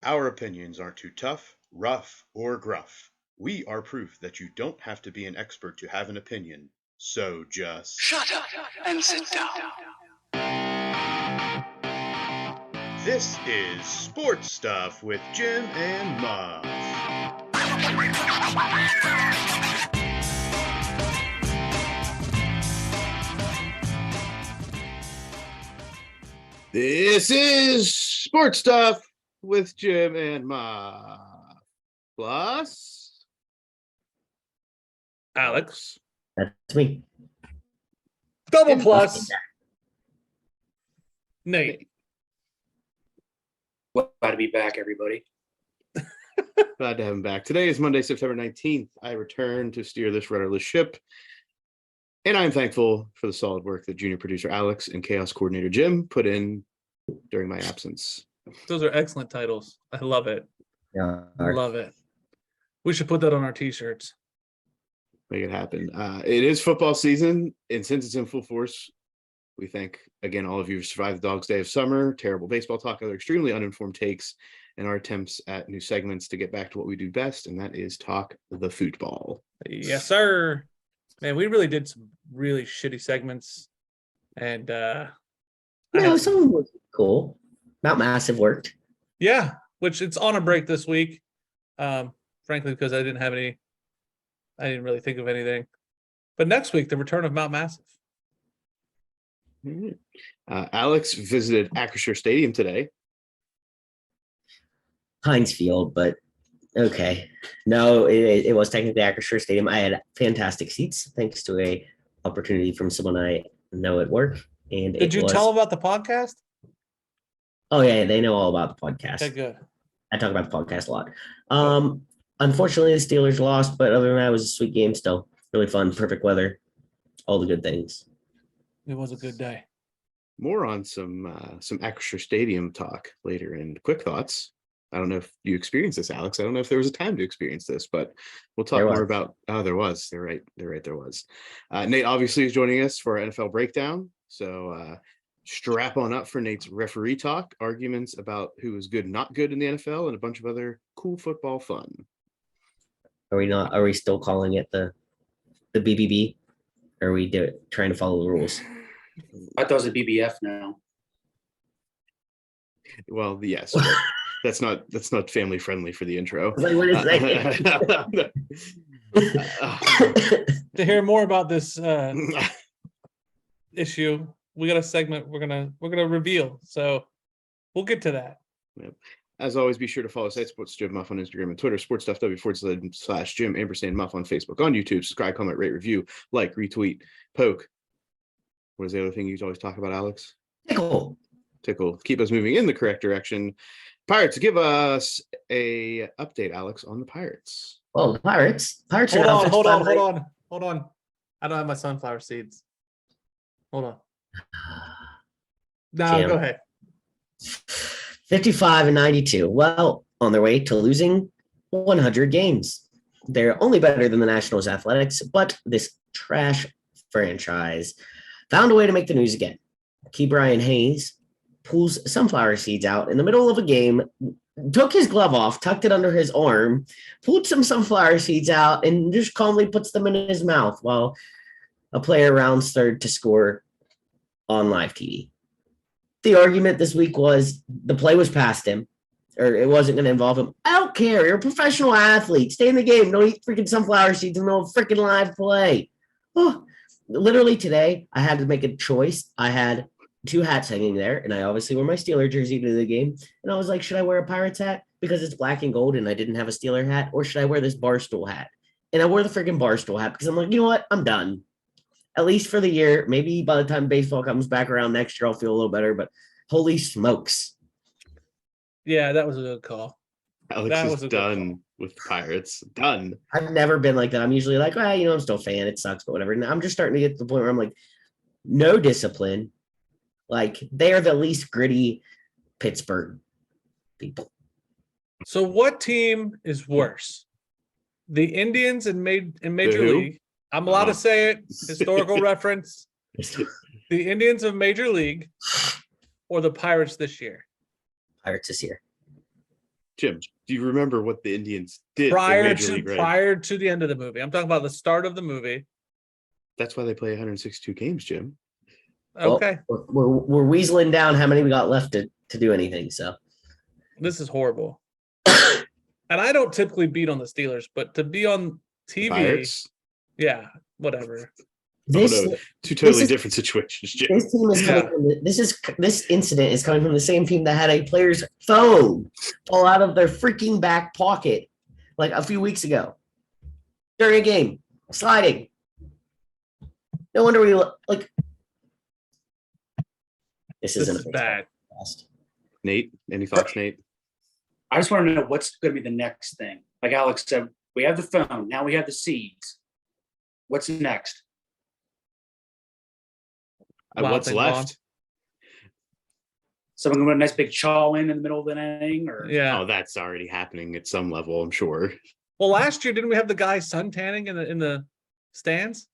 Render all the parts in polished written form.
Our opinions aren't too tough, rough, or gruff. We are proof that you don't have to be an expert to have an opinion. So just Shut up and sit down. This is Sports Stuff with Jim and Muff. This is Sports Stuff with Jim and Muff. Plus Alex. That's me. Double And plus. Nate. Glad to be back, everybody. Glad to have him back. Today is Monday, September 19th. I return to steer this rudderless ship. And I'm thankful for the solid work that junior producer Alex and chaos coordinator Jim put in during my absence. Those are excellent titles. I love it. Yeah. Love it. We should put that on our t-shirts. Make it happen. It is football season, and since it's in full force, we thank, again, all of you who survived the dog's day of summer, terrible baseball talk, other extremely uninformed takes, and our attempts at new segments to get back to what we do best, and that is talk the football. Yes, sir. Man, we really did some really shitty segments. And some of them was cool. Not massive worked. Yeah, which it's on a break this week. Frankly, because I didn't really think of anything. But next week, the return of Mount Massive. Alex visited Acrisure Stadium today. Heinz Field, but okay. No, it was technically Acrisure Stadium. I had fantastic seats thanks to a opportunity from someone I know at work. And did you tell about the podcast? Oh yeah, they know all about the podcast. Okay, good. I talk about the podcast a lot. Unfortunately, the Steelers lost, but other than that, it was a sweet game still. Really fun, perfect weather, all the good things. It was a good day. More on some Acrisure Stadium talk later in Quick Thoughts. I don't know if you experienced this, Alex. I don't know if there was a time to experience this, but we'll talk more about. Oh, there was. They're right. There was. Nate obviously is joining us for our NFL breakdown. So strap on up for Nate's referee talk, arguments about who is good, not good in the NFL, and a bunch of other cool football fun. Are we not? Are we still calling it the BBB? Or are we trying to follow the rules? I thought it was a BBF now. Well, yes. That's not family friendly for the intro. Like, what is that? To hear more about this issue, we got a segment we're gonna reveal. So we'll get to that. Yep. As always, be sure to follow us at Sports Jim Muff on Instagram and Twitter, sportstuffw/Jim & Muff on Facebook, on YouTube. Subscribe, comment, rate, review, like, retweet, poke. What is the other thing you always talk about, Alex? Tickle. Keep us moving in the correct direction. Pirates, give us a update, Alex, on the Pirates. Well, the Pirates are hold on. I don't have my sunflower seeds. Hold on. No, go ahead. 55-92. Well, on their way to losing 100 games. They're only better than the Nationals Athletics, but this trash franchise found a way to make the news again. Key Brian Hayes pulls sunflower seeds out in the middle of a game, took his glove off, tucked it under his arm, pulled some sunflower seeds out, and just calmly puts them in his mouth while a player rounds third to score on live TV. The argument this week was the play was past him, or it wasn't going to involve him. I don't care. You're a professional athlete. Stay in the game. Don't eat freaking sunflower seeds in the middle of freaking live play. Oh, literally today, I had to make a choice. I had two hats hanging there, and I obviously wore my Steeler jersey to the game. And I was like, should I wear a Pirates hat because it's black and gold and I didn't have a Steeler hat, or should I wear this Barstool hat? And I wore the freaking Barstool hat because I'm like, you know what? I'm done. At least for the year. Maybe by the time baseball comes back around next year, I'll feel a little better, but holy smokes. Yeah, that was a good call. Alex is done with the Pirates. Done. I've never been like that. I'm usually like, well, I'm still a fan. It sucks, but whatever. And I'm just starting to get to the point where I'm like, no discipline. Like, they are the least gritty Pittsburgh people. So what team is worse? The Indians in Major League. I'm allowed to say it. Historical reference. The Indians of Major League or the Pirates this year? Pirates this year. Jim, do you remember what the Indians did prior in Major to League, right? prior to the end of the movie. I'm talking about the start of the movie. That's why they play 162 games, Jim. Okay, Well, we're weaseling down how many we got left to do anything. So this is horrible. And I don't typically beat on the Steelers, but to be on TV, Pirates? yeah, whatever. this Oh no, two totally is- different situations, Jim. this team is coming Yeah. from this incident is coming from the same team that had a player's phone fall out of their freaking back pocket like a few weeks ago during a game, sliding. No wonder we like. This This isn't is a bad. podcast. Nate, any thoughts, Nate? I just want to know what's going to be the next thing. Like Alex said, we have the phone. Now we have the seeds. What's next? Wild What's thing left? Someone going to put a nice big chaw in the middle of the inning, or Yeah. Oh, that's already happening at some level, I'm sure. Well, last year didn't we have the guy sun tanning in the stands?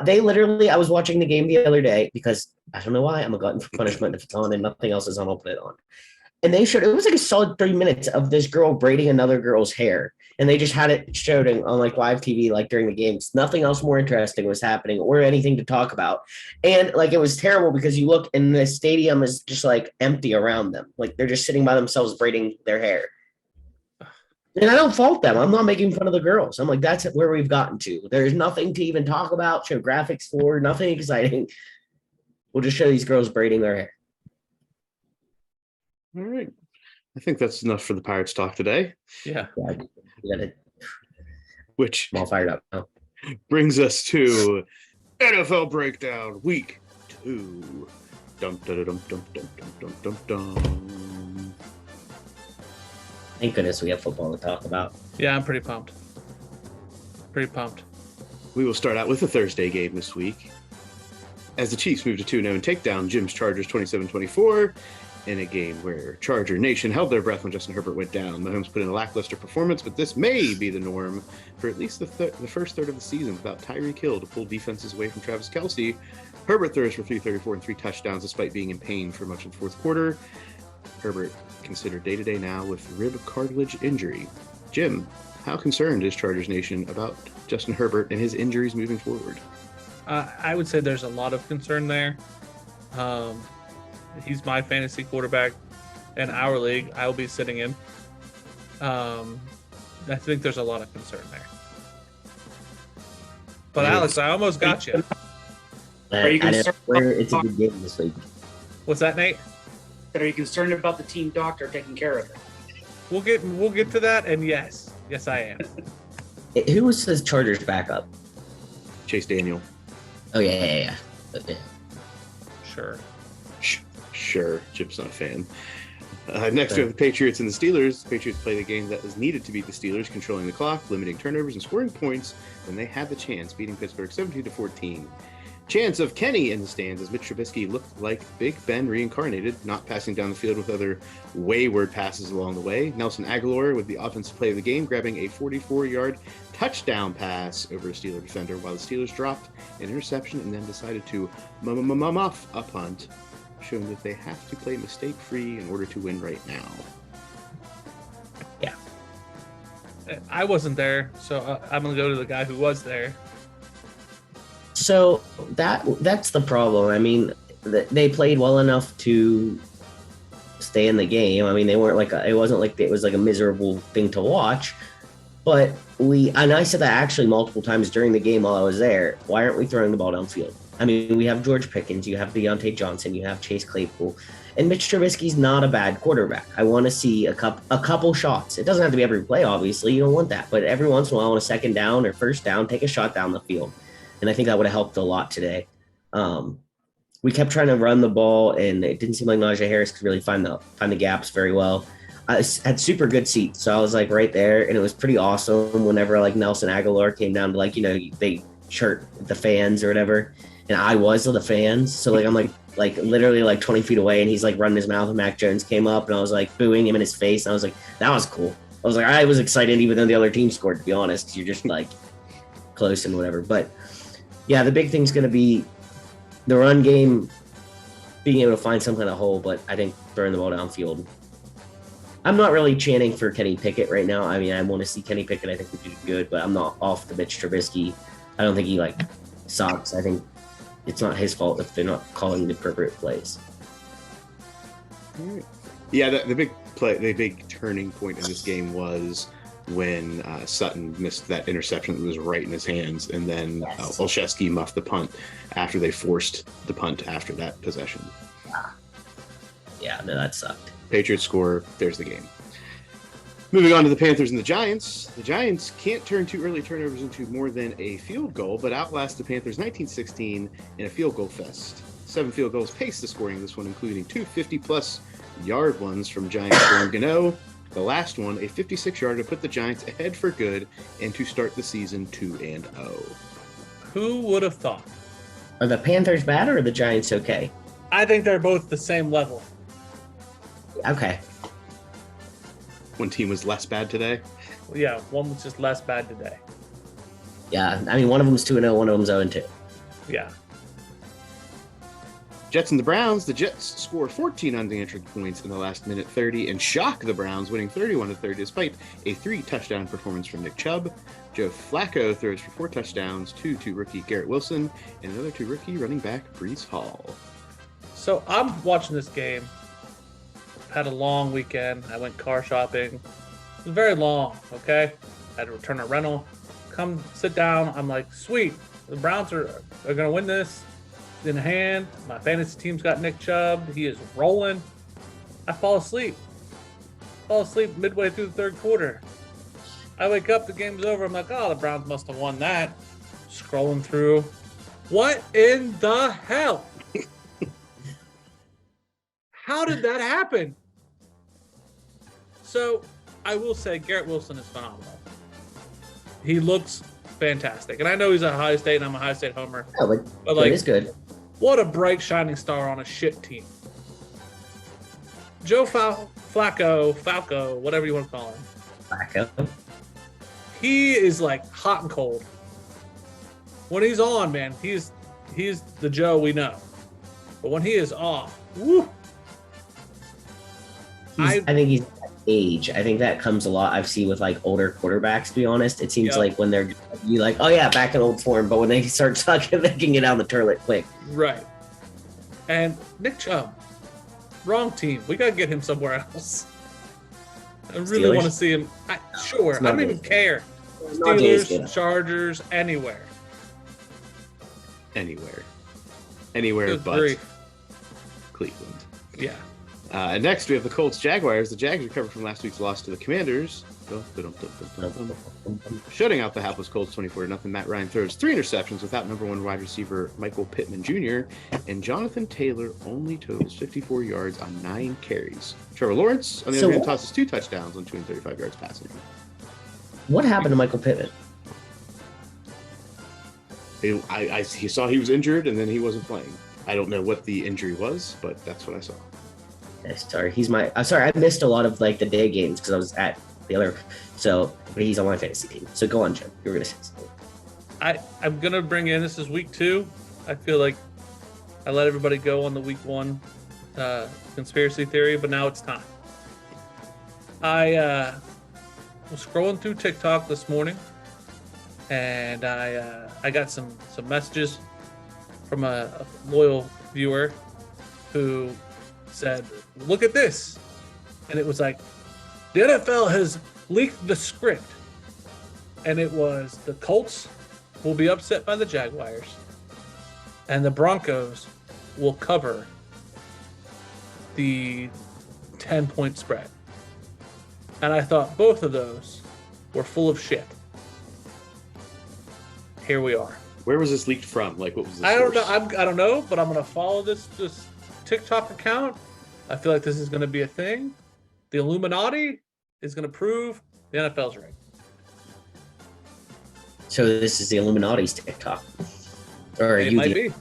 They literally, I was watching the game the other day because I don't know why I'm a glutton for punishment. If it's on and nothing else is on, I'll put it on. And they showed, it was like a solid 3 minutes of this girl braiding another girl's hair. And they just had it showed on like live TV, like during the games. Nothing else more interesting was happening or anything to talk about. And like, it was terrible because you look and the stadium is just like empty around them. Like they're just sitting by themselves braiding their hair. And I don't fault them. I'm not making fun of the girls. I'm like, that's where we've gotten to. There's nothing to even talk about, show graphics for, nothing exciting. We'll just show these girls braiding their hair. All right. I think that's enough for the Pirates talk today, Yeah. Yeah, we got it. which I'm all fired up now. brings us to NFL Breakdown Week 2. Dum dum dum dum dum dum dum dum. Thank goodness we have football to talk about. Yeah, I'm pretty pumped. Pretty pumped. We will start out with the Thursday game this week. As the Chiefs move to 2-0 and take down Jim's Chargers 27-24 in a game where Charger Nation held their breath when Justin Herbert went down. Mahomes put in a lackluster performance, but this may be the norm for at least the first third of the season without Tyreek Hill to pull defenses away from Travis Kelce. Herbert throws for 334 and 3 touchdowns despite being in pain for much of the fourth quarter. Herbert considered day-to-day now with rib cartilage injury. Jim, how concerned is Chargers Nation about Justin Herbert and his injuries moving forward? I would say there's a lot of concern there. He's my fantasy quarterback in our league. I'll be sitting in. I think there's a lot of concern there. But Yeah. Alex, I almost got you. Are you I know concerned where about- it's a good game this week. What's that, Nate? are you concerned about the team doctor taking care of it? We'll get to that. And yes, I am. Who was the Chargers backup? Chase Daniel. Oh, yeah. Okay. Sure. Sure, Jim's not a fan. Next, we have the Patriots and the Steelers. The Patriots play the game that was needed to beat the Steelers, controlling the clock, limiting turnovers, and scoring points when they had the chance, beating Pittsburgh 17-14. Chance of Kenny in the stands as Mitch Trubisky looked like Big Ben reincarnated, not passing down the field with other wayward passes along the way. Nelson Aguilar with the offensive play of the game, grabbing a 44-yard touchdown pass over a Steeler defender while the Steelers dropped an interception and then decided to muff a punt, showing that they have to play mistake-free in order to win right now. Yeah. I wasn't there, so I'm gonna go to the guy who was there. So that's the problem. I mean, they played well enough to stay in the game. I mean, they weren't it wasn't like it was like a miserable thing to watch. But I said that actually multiple times during the game while I was there. Why aren't we throwing the ball downfield? I mean, we have George Pickens, you have Deontay Johnson, you have Chase Claypool, and Mitch Trubisky's not a bad quarterback. I want to see a couple shots. It doesn't have to be every play, obviously. You don't want that. But every once in a while on a second down or first down, take a shot down the field. And I think that would have helped a lot today. We kept trying to run the ball, and it didn't seem like Najee Harris could really find the gaps very well. I had super good seats, so I was like right there, and it was pretty awesome whenever like Nelson Aguilar came down to they chirp the fans or whatever, and I was the fans, so like I'm like literally like 20 feet away, and he's like running his mouth, and Mac Jones came up, and I was like booing him in his face, and I was like, that was cool. I was excited even though the other team scored, to be honest, 'cause you're just like close and whatever. But yeah, the big thing's going to be the run game, being able to find some kind of hole, but I think throwing the ball downfield. I'm not really chanting for Kenny Pickett right now. I mean, I want to see Kenny Pickett. I think we do good, but I'm not off the Mitch Trubisky. I don't think he sucks. I think it's not his fault if they're not calling the appropriate plays. Yeah, the big turning point in this game was when Sutton missed that interception that was right in his hands, and then Olszewski muffed the punt after they forced the punt after that possession. Yeah, no, that sucked. Patriots score. There's the game. Moving on to the Panthers and the Giants. The Giants can't turn two early turnovers into more than a field goal, but outlast the Panthers 19-16 in a field goal fest. 7 field goals paced the scoring of this one, including 2 50-plus yard ones from Giants Jerome Gano. The last one, a 56-yarder to put the Giants ahead for good and to start the season 2-0. Who would have thought? Are the Panthers bad or are the Giants okay? I think they're both the same level. Okay. One team was less bad today. Yeah, one was just less bad today. Yeah, I mean, one of them's 2-0, one of them's 0-2. Yeah. Jets and the Browns. The Jets score 14 unanswered points in the last minute 30 and shock the Browns, winning 31-30 despite a 3-touchdown performance from Nick Chubb. Joe Flacco throws for 4 touchdowns, 2 to rookie Garrett Wilson, and another to rookie running back Breece Hall. So I'm watching this game. Had a long weekend. I went car shopping. It was very long, okay? I had to return a rental. Come sit down. I'm like, sweet. The Browns are going to win this in hand. My fantasy team's got Nick Chubb. He is rolling. I fall asleep. Midway through the third quarter. I wake up, the game's over. I'm like, oh, the Browns must have won that. Scrolling through. What in the hell? How did that happen? So I will say Garrett Wilson is phenomenal. He looks fantastic. And I know he's a Ohio State and I'm a Ohio State homer. Yeah, but like, it is good. What a bright shining star on a shit team. Joe Falco, whatever you want to call him. Flacco. He is like hot and cold. When he's on, man, he's the Joe we know. But when he is off, woo. I think he's at age. I think that comes a lot. I've seen with older quarterbacks. To be honest, it seems like when they're oh yeah, back in old form. But when they start sucking, they can get down the toilet quick. Right. And Nick Chubb, wrong team. We gotta get him somewhere else. I really want to see him. I don't even care. Steelers, Chargers, anywhere. Anywhere Good but grief. Cleveland. Yeah. Next, we have the Colts Jaguars. The Jags recovered from last week's loss to the Commanders, shutting out the hapless Colts 24-0. Matt Ryan throws 3 interceptions without number 1 wide receiver Michael Pittman Jr., and Jonathan Taylor only totals 54 yards on 9 carries. Trevor Lawrence, on the other hand, tosses 2 touchdowns on 235 yards passing. What happened to Michael Pittman? I saw he was injured, and then he wasn't playing. I don't know what the injury was, but that's what I saw. Sorry, I'm sorry, I missed a lot of the day games because I was at the other. But he's on my fantasy team. So go on, Jim. You were gonna say something. I'm gonna bring in. This is week 2. I feel like I let everybody go on the week 1 conspiracy theory, but now it's time. I was scrolling through TikTok this morning, and I got some messages from a loyal viewer who said, look at this. And it was like, the NFL has leaked the script. And it was the Colts will be upset by the Jaguars. And the Broncos will cover the 10-point spread. And I thought both of those were full of shit. Here we are. Where was this leaked from? What was this? I don't know. I don't know, but I'm going to follow this TikTok account. I feel like this is going to be a thing. The Illuminati is going to prove the NFL's right. So this is the Illuminati's TikTok, or it might be.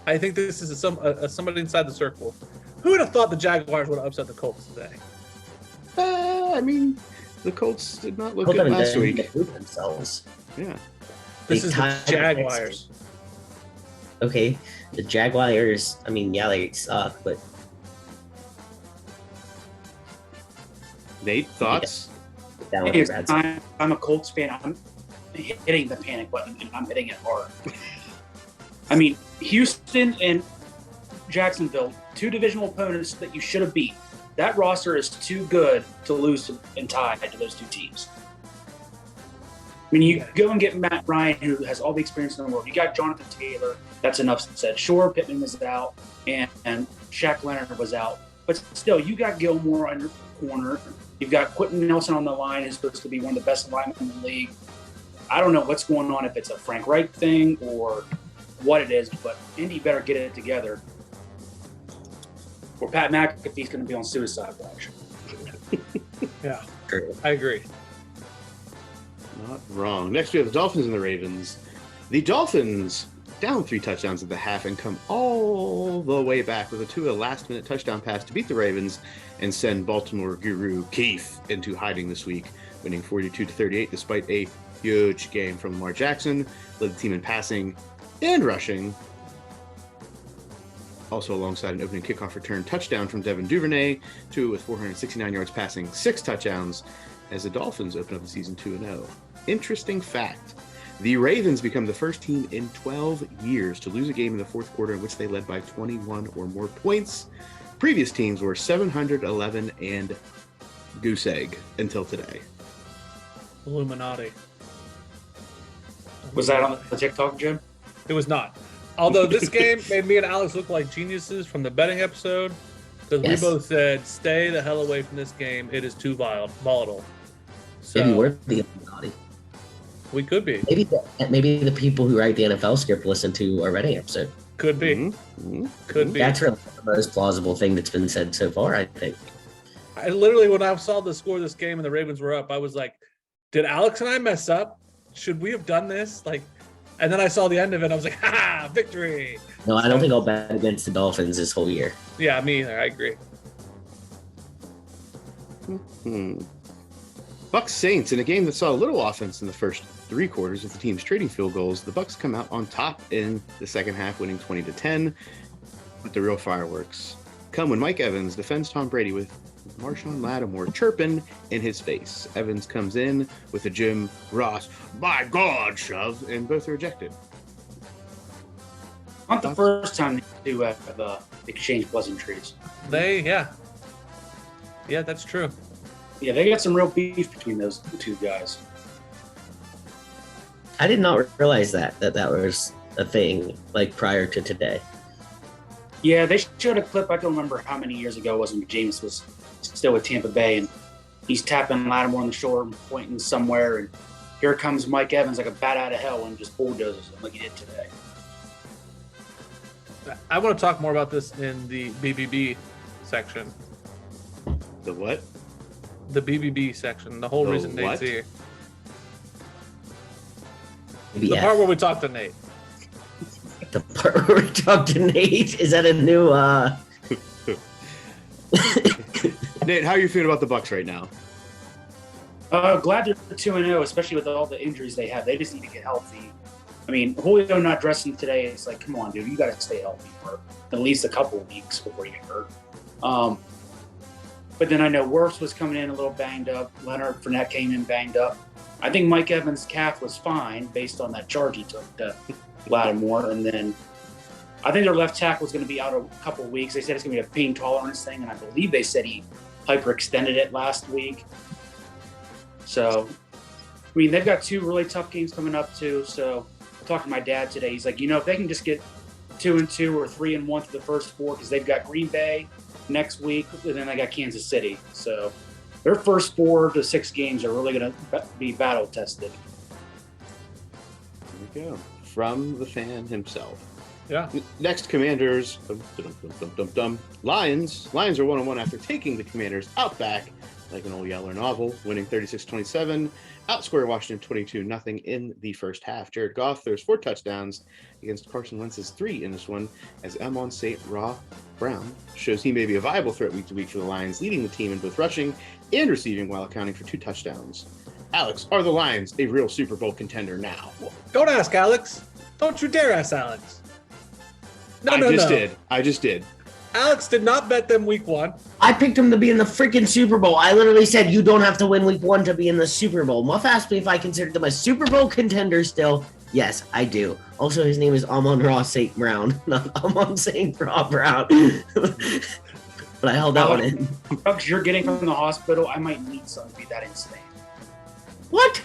I think this is somebody inside the circle. Who would have thought the Jaguars would have upset the Colts today? I mean, the Colts did not look good last week. Themselves. Yeah. This is the Jaguars. Okay, the Jaguars, I mean, yeah, they suck, but Nate, thoughts? Down with Hey, the Reds. I'm a Colts fan. I'm hitting the panic button, and I'm hitting it hard. I mean, Houston and Jacksonville, two divisional opponents that you should have beat. That roster is too good to lose and tie to those two teams. I mean, you go and get Matt Ryan, who has all the experience in the world. You got Jonathan Taylor. That's enough said. Sure, Pittman was out, and Shaq Leonard was out. But still, you got Gilmore on your corner. You've got Quentin Nelson on the line, who's supposed to be one of the best linemen in the league. I don't know what's going on, if it's a Frank Reich thing or what it is, but Indy better get it together, or Pat McAfee's going to be on suicide watch. Yeah, I agree. Not wrong. Next, we have the Dolphins and the Ravens. The Dolphins down 3 touchdowns at the half and come all the way back with a Tua last-minute touchdown pass to beat the Ravens and send Baltimore guru Keith into hiding this week, winning 42-38 despite a huge game from Lamar Jackson. Led the team in passing and rushing. Also alongside an opening kickoff return touchdown from Devin Duvernay, Tua with 469 yards passing, 6 touchdowns, as the Dolphins open up the season 2-0. Interesting fact. The Ravens become the first team in 12 years to lose a game in the fourth quarter in which they led by 21 or more points. Previous teams were 711 and goose egg until today. Illuminati. Was that on the TikTok, Jim? It was not. Although this game made me and Alex look like geniuses from the betting episode, because Yes. we both said, stay the hell away from this game. It is too volatile. So Maybe we're the Illuminati. we could be. Maybe the people who write the NFL script listen to our Reddit episode. Could be. Mhm. Could be. That's really the most plausible thing that's been said so far, I think. I literally, when I saw the score of this game and the Ravens were up, I was like, did Alex and I mess up? Should we have done this? Like, and then I saw the end of it. I was like, ha, victory. No, I don't think I'll bet against the Dolphins this whole year. Yeah, me either. I agree. Bucks Saints in a game that saw a little offense in the first 3 quarters with the teams trading field goals. The Bucks come out on top in the second half, winning 20-10. But the real fireworks come when Mike Evans defends Tom Brady with Marshawn Lattimore chirping in his face. Evans comes in with a Jim Ross, by God, shove, and both are rejected. Not the first time they do have exchange pleasantries. Yeah, that's true. Yeah, they got some real beef between those two guys. I did not realize that was a thing like prior to today. Yeah, they showed a clip. I don't remember how many years ago it was when James was still with Tampa Bay, and he's tapping Lattimore on the shoulder and pointing somewhere, and here comes Mike Evans like a bat out of hell and just bulldozes him like he did today. I want to talk more about this in the BBB section. The what? The BBB section. The whole The reason Nate's what? here. Maybe The F. part where we talk to Nate. The part where we talk to Nate, is that a new Nate, how are you feeling about the Bucks right now? Glad they're 2-0, especially with all the injuries they have. They just need to get healthy. I mean, Julio not dressing today, it's like, come on, dude, you got to stay healthy for at least a couple of weeks before you get hurt. But then I know Wirfs was coming in a little banged up. Leonard Fournette came in banged up. I think Mike Evans' calf was fine based on that charge he took to Lattimore. And then I think their left tackle is going to be out a couple of weeks. They said it's going to be a pain tolerance thing, and I believe they said he hyperextended it last week. So, I mean, they've got 2 really tough games coming up too. So, I talked to my dad today. He's like, if they can just get 2-2 or 3-1 through the first 4, because they've got Green Bay next week, and then they got Kansas City. So, their first 4 to 6 games are really going to be battle tested. There we go. From the fan himself. Yeah. Next, Commanders. Lions. Lions are 1-1 after taking the Commanders out back like an old Yeller novel, winning 36-27. Outscore Washington 22-0 in the first half. Jared Goff throws 4 touchdowns against Carson Wentz's 3 in this one, as Amon St. Brown shows he may be a viable threat week to week for the Lions, leading the team in both rushing and receiving while accounting for 2 touchdowns. Alex, are the Lions a real Super Bowl contender now? Don't ask Alex. Don't you dare ask Alex. I just did. Alex did not bet them week 1. I picked him to be in the freaking Super Bowl. I literally said you don't have to win week 1 to be in the Super Bowl. Muff asked me if I considered them a Super Bowl contender still. Yes, I do. Also, his name is Amon-Ra St. Brown, not Amon St. Brown. But I held that one in. Drugs you're getting from the hospital, I might need some to be that insane. What?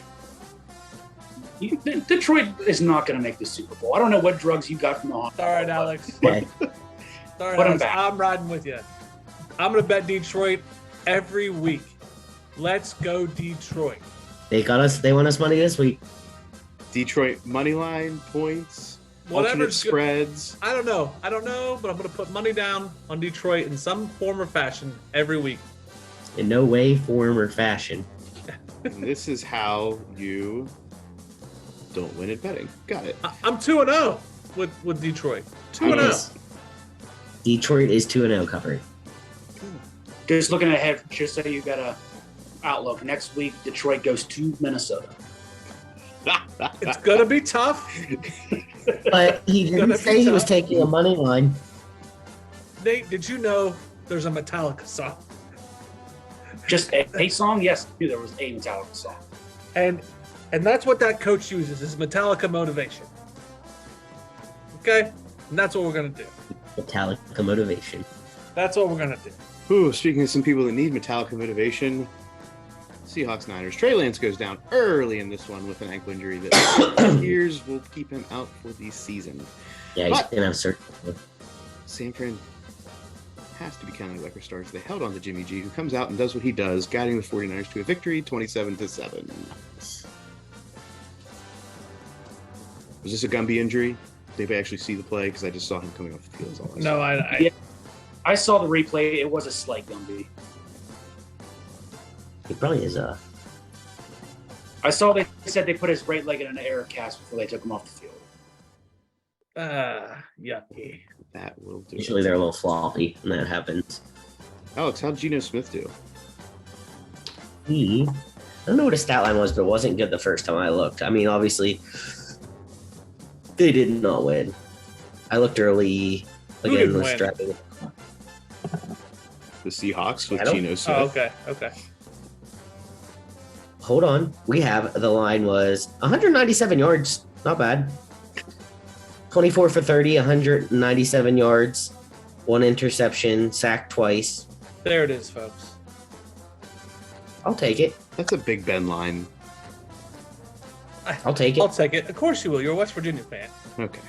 Detroit is not going to make the Super Bowl. I don't know what drugs you got from the hospital. All right, Alex. Okay. All right, Put 'em Alex. back. I'm riding with you. I'm going to bet Detroit every week. Let's go, Detroit. They want us money this week. Detroit money line points, Whatever's alternate good. spreads. I don't know, but I'm going to put money down on Detroit in some form or fashion every week. In no way, form, or fashion. And this is how you don't win at betting. Got it. I'm 2-0 with Detroit. 2-0. Yes. Detroit is 2-0 covered. Just looking ahead, just so you got a outlook. Next week, Detroit goes to Minnesota. It's going to be tough. But he didn't say he was taking a money line. Nate, did you know there's a Metallica song? Just a song? Yes, I knew there was a Metallica song. And that's what that coach uses, is Metallica motivation. Okay? And that's what we're going to do. Metallica motivation. That's what we're going to do. Ooh, speaking of some people that need Metallica motivation, Seahawks Niners. Trey Lance goes down early in this one with an ankle injury that appears will keep him out for the season. Yeah, he's But- going to have surgery. San Fran has to be counting like stars. They held on to Jimmy G, who comes out and does what he does, guiding the 49ers to a victory, 27-7. Was this a Gumby injury? Did they actually see the play? Because I just saw him coming off the field. Is all I No, saw. I Yeah. I saw the replay. It was a slight Gumby. He probably is I saw they said they put his right leg in an air cast before they took him off the field. yucky. That will do usually it. they're a little floppy when that happens. Alex, how'd Geno Smith do? I don't know what his stat line was, but it wasn't good the first time I looked. I mean, obviously, they did not win. I looked early. Who Again, didn't was win? driving. The Seahawks with I don't- Geno Smith. Oh, okay. Hold on. We have the line was 197 yards. Not bad. 24 for 30, 197 yards, 1 interception, sacked twice. There it is, folks. I'll take it. That's a Big Ben line. I'll take I'll it. take it. Of course you will. You're a West Virginia fan. Okay.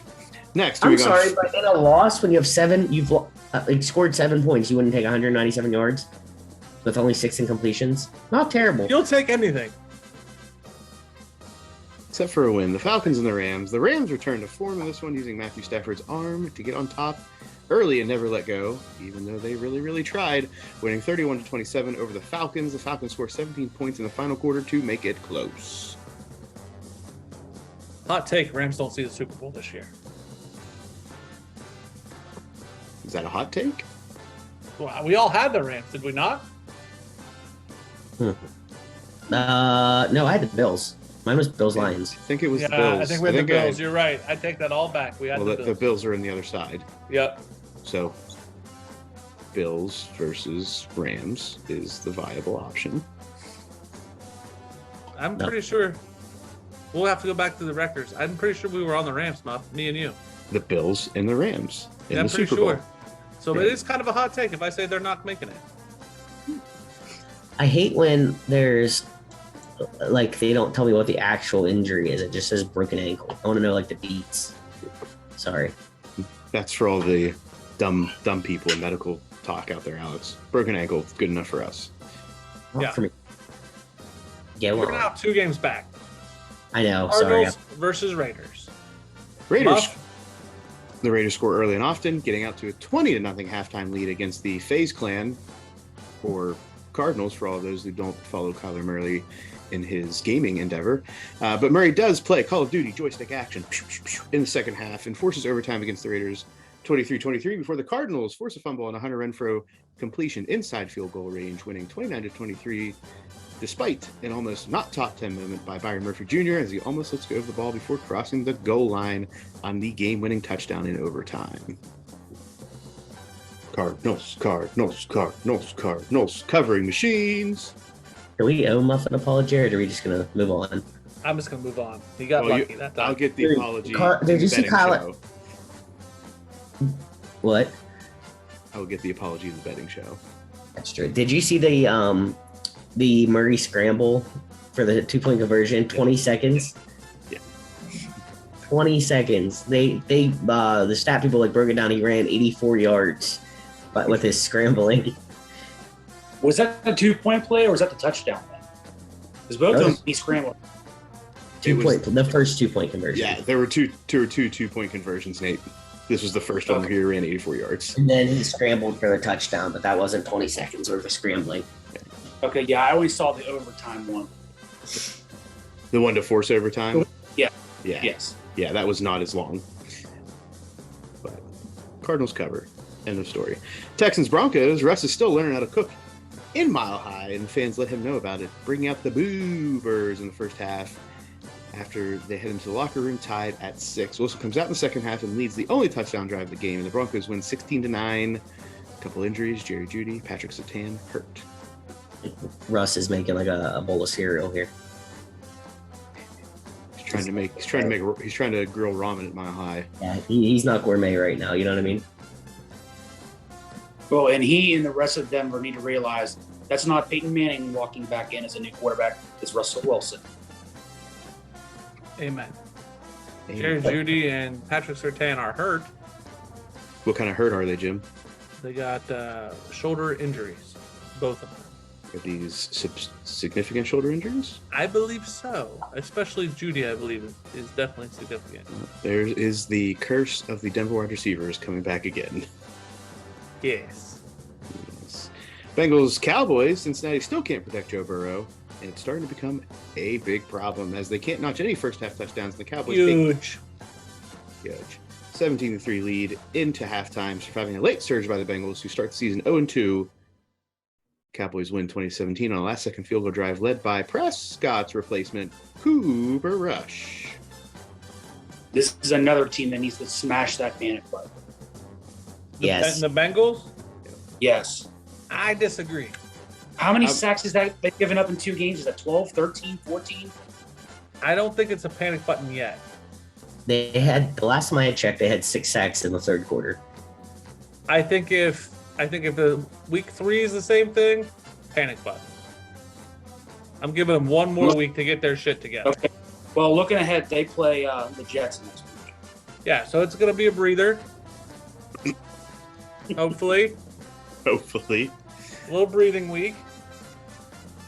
Next, I'm we got sorry, but in a loss, when you have 7, you've scored 7 points, you wouldn't take 197 yards with only 6 incompletions. Not terrible. You'll take anything. except for a win. The Falcons and the Rams. The Rams returned to form in this one using Matthew Stafford's arm to get on top early and never let go, even though they really tried, winning 31-27 over the Falcons. The Falcons scored 17 points in the final quarter to make it close. Hot take, Rams don't see the Super Bowl this year. Is that a hot take? Well, we all had the Rams, did we not? No, I had the Bills. Mine was Bills Lions. I think it was Yeah, the Bills. I think we had the Bills. You're right. I take that all back. We had Well, the the Bills. Bills are on the other side. Yep. So Bills versus Rams is the viable option. I'm No. pretty sure we'll have to go back to the records. I'm pretty sure we were on the Rams, Muff, me and you. The Bills and the Rams in Yeah, I'm the pretty Super Bowl. sure. So it is kind of a hot take if I say they're not making it. I hate when there's like they don't tell me what the actual injury is. It just says broken ankle. I want to know like the beats. Sorry. That's for all the dumb people in medical talk out there, Alex. Broken ankle, good enough for us. Not Yeah. for me. Yeah, We're well, now 2 games back. I know. Sorry. Cardinals versus Raiders. Raiders. Muff? The Raiders score early and often, getting out to a 20-0 halftime lead against the FaZe clan, or Cardinals for all of those who don't follow Kyler Murray in his gaming endeavor. But Murray does play Call of Duty joystick action in the second half and forces overtime against the Raiders 23-23 before the Cardinals force a fumble on a Hunter Renfrow completion inside field goal range, winning 29-23 despite an almost not top 10 moment by Byron Murphy Jr. as he almost lets go of the ball before crossing the goal line on the game-winning touchdown in overtime. Cardinals, Cardinals, Cardinals, Cardinals, covering machines. Do we owe Muff an apology, or are we just gonna move on? I'm just gonna move on. He got Well, lucky that time. I'll get the Dude, apology. did in you the see betting Kyle- show. What? I will get the apology in the betting show. That's true. Did you see the Murray scramble for the 2-point conversion? 20 seconds. Yeah. 20 seconds. The stat people broke it down. He ran 84 yards, but with his scrambling. Was that a 2-point play or was that the touchdown play? Because both of them he scrambled. The first 2-point conversion. Yeah, there were two 2-point conversions, Nate. This was the first one where he ran 84 yards. And then he scrambled for the touchdown, but that wasn't 20 seconds worth of scrambling. Okay, yeah, I only saw the overtime one. The one to force overtime? Yeah. Yeah. Yes. Yeah, that was not as long. But Cardinals cover. End of story. Texans Broncos. Russ is still learning how to cook in Mile High, and fans let him know about it, bringing out the boobers in the first half. After they head into the locker room tied at 6. Wilson comes out in the second half and leads the only touchdown drive of the game, and the Broncos win 16-9. A couple injuries: Jerry Jeudy, Patrick Surtain hurt. Russ is making a bowl of cereal here. He's trying to grill ramen at Mile High. Yeah, he's not gourmet right now. You know what I mean? Well, and he and the rest of Denver need to realize that's not Peyton Manning walking back in as a new quarterback. It's Russell Wilson. Amen. Jerry Jeudy and Patrick Surtain are hurt. What kind of hurt are they, Jim? They got shoulder injuries, both of them. Are these significant shoulder injuries? I believe so. Especially Jeudy, I believe, is definitely significant. There is the curse of the Denver wide receivers coming back again. Yes. Yes. Bengals Cowboys. Cincinnati still can't protect Joe Burrow, and it's starting to become a big problem as they can't notch any first half touchdowns. The Cowboys Huge. 17-3 lead into halftime, surviving a late surge by the Bengals, who start the season 0-2. Cowboys win 2017 on a last-second field goal drive led by Prescott's replacement, Cooper Rush. This is another team that needs to smash that panic button. Yes. The Bengals? Yes. I disagree. How many sacks is that they've given up in 2 games? Is that 12, 13, 14? I don't think it's a panic button yet. They had, the last time I had checked, they had 6 sacks in the third quarter. I think if the week 3 is the same thing, panic button. I'm giving them one more week to get their shit together. Okay. Well, looking ahead, they play the Jets next week. Yeah, so it's going to be a breather. Hopefully. Hopefully. A little breathing week.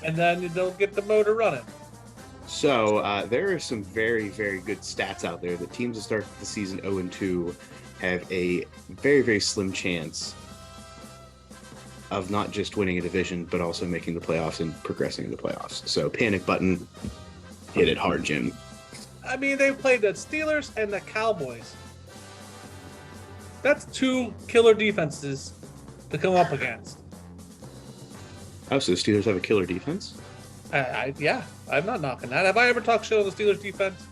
And then they'll get the motor running. So there are some very, very good stats out there that teams that start the season 0-2 have a very, very slim chance of not just winning a division, but also making the playoffs and progressing in the playoffs. So panic button, hit it hard, Jim. I mean, they played the Steelers and the Cowboys. That's 2 killer defenses to come up against. Oh, so the Steelers have a killer defense? Yeah, I'm not knocking that. Have I ever talked shit on the Steelers defense?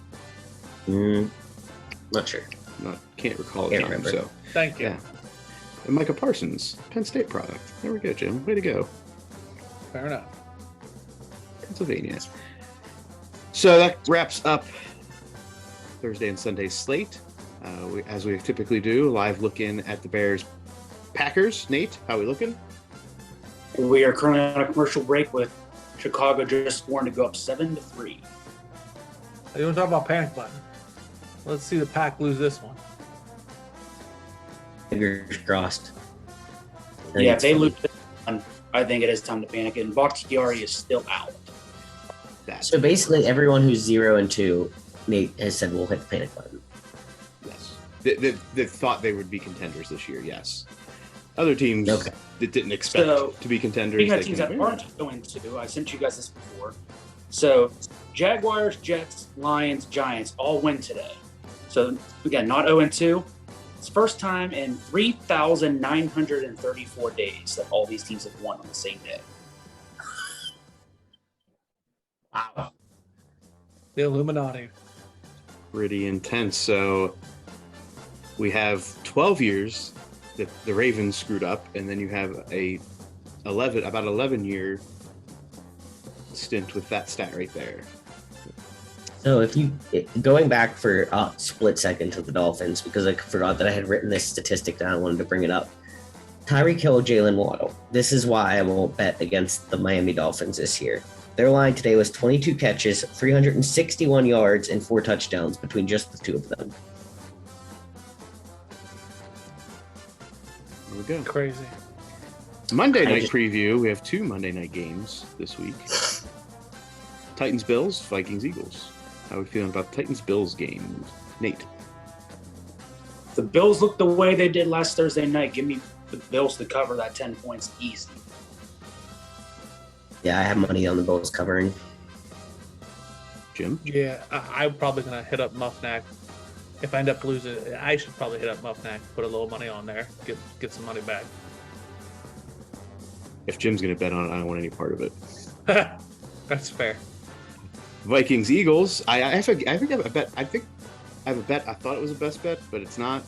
Not sure. Can't recall a Can't time, remember. so Thank you. yeah. And Micah Parsons, Penn State product. There we go, Jim. Way to go. Fair enough. Pennsylvania. So that wraps up Thursday and Sunday slate. As we typically do, live look in at the Bears Packers. Nate, how we looking? We are currently on a commercial break with Chicago just scoring to go up 7-3. You want to talk about panic button? Let's see the Pack lose this one. Fingers crossed. Yeah, if they lose this one, I think it is time to panic. And Bakhtiari is still out. So basically, everyone who's 0-2, Nate has said will hit the panic button. Yes. They thought they would be contenders this year, yes. Other teams that didn't expect to be contenders. Speaking of teams that aren't going to, I sent you guys this before. So Jaguars, Jets, Lions, Giants all win today. So again, not 0-2. It's the first time in 3,934 days that all these teams have won on the same day. Wow. The Illuminati. Pretty intense. So we have 12 years the Ravens screwed up, and then you have about 11-year stint with that stat right there. So going back for a split second to the Dolphins, because I forgot that I had written this statistic down, I wanted to bring it up. Tyreek Hill, Jalen Waddle. This is why I won't bet against the Miami Dolphins this year. Their line today was 22 catches, 361 yards, and 4 touchdowns between just the two of them. There we go. Crazy. Monday night preview. We have 2 Monday night games this week. Titans, Bills, Vikings, Eagles. How are we feeling about the Titans, Bills game? Nate. The Bills look the way they did last Thursday night. Give me the Bills to cover that 10 points easy. Yeah, I have money on the Bills covering. Jim? Yeah, I'm probably gonna hit up Muffnack. If I end up losing, I should probably hit up Muffnack, put a little money on there, get some money back. If Jim's going to bet on it, I don't want any part of it. That's fair. Vikings, Eagles. I think I have a bet. I think I have a bet. I thought it was a best bet, but it's not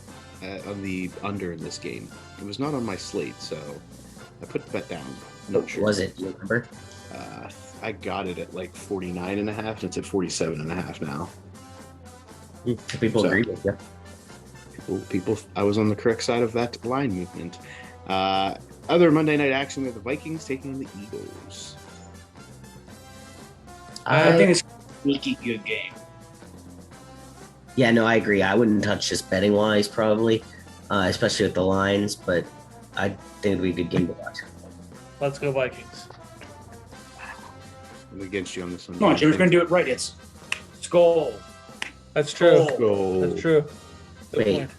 on the under in this game. It was not on my slate, so I put the bet down. Not sure. Was it? Do you remember? I got it at like 49.5, and it's at 47.5 now. People agree with you. People, I was on the correct side of that line movement. Other Monday night action, we have the Vikings taking on the Eagles. I think it's a sneaky good game. Yeah, no, I agree. I wouldn't touch this betting wise, probably, especially with the lines, but I think it'd be a good game to watch. Let's go Vikings. I'm against you on this one. Come on, Jim's going to do it right. It's Skull. That's true. Skull. That's true. Good Wait, point.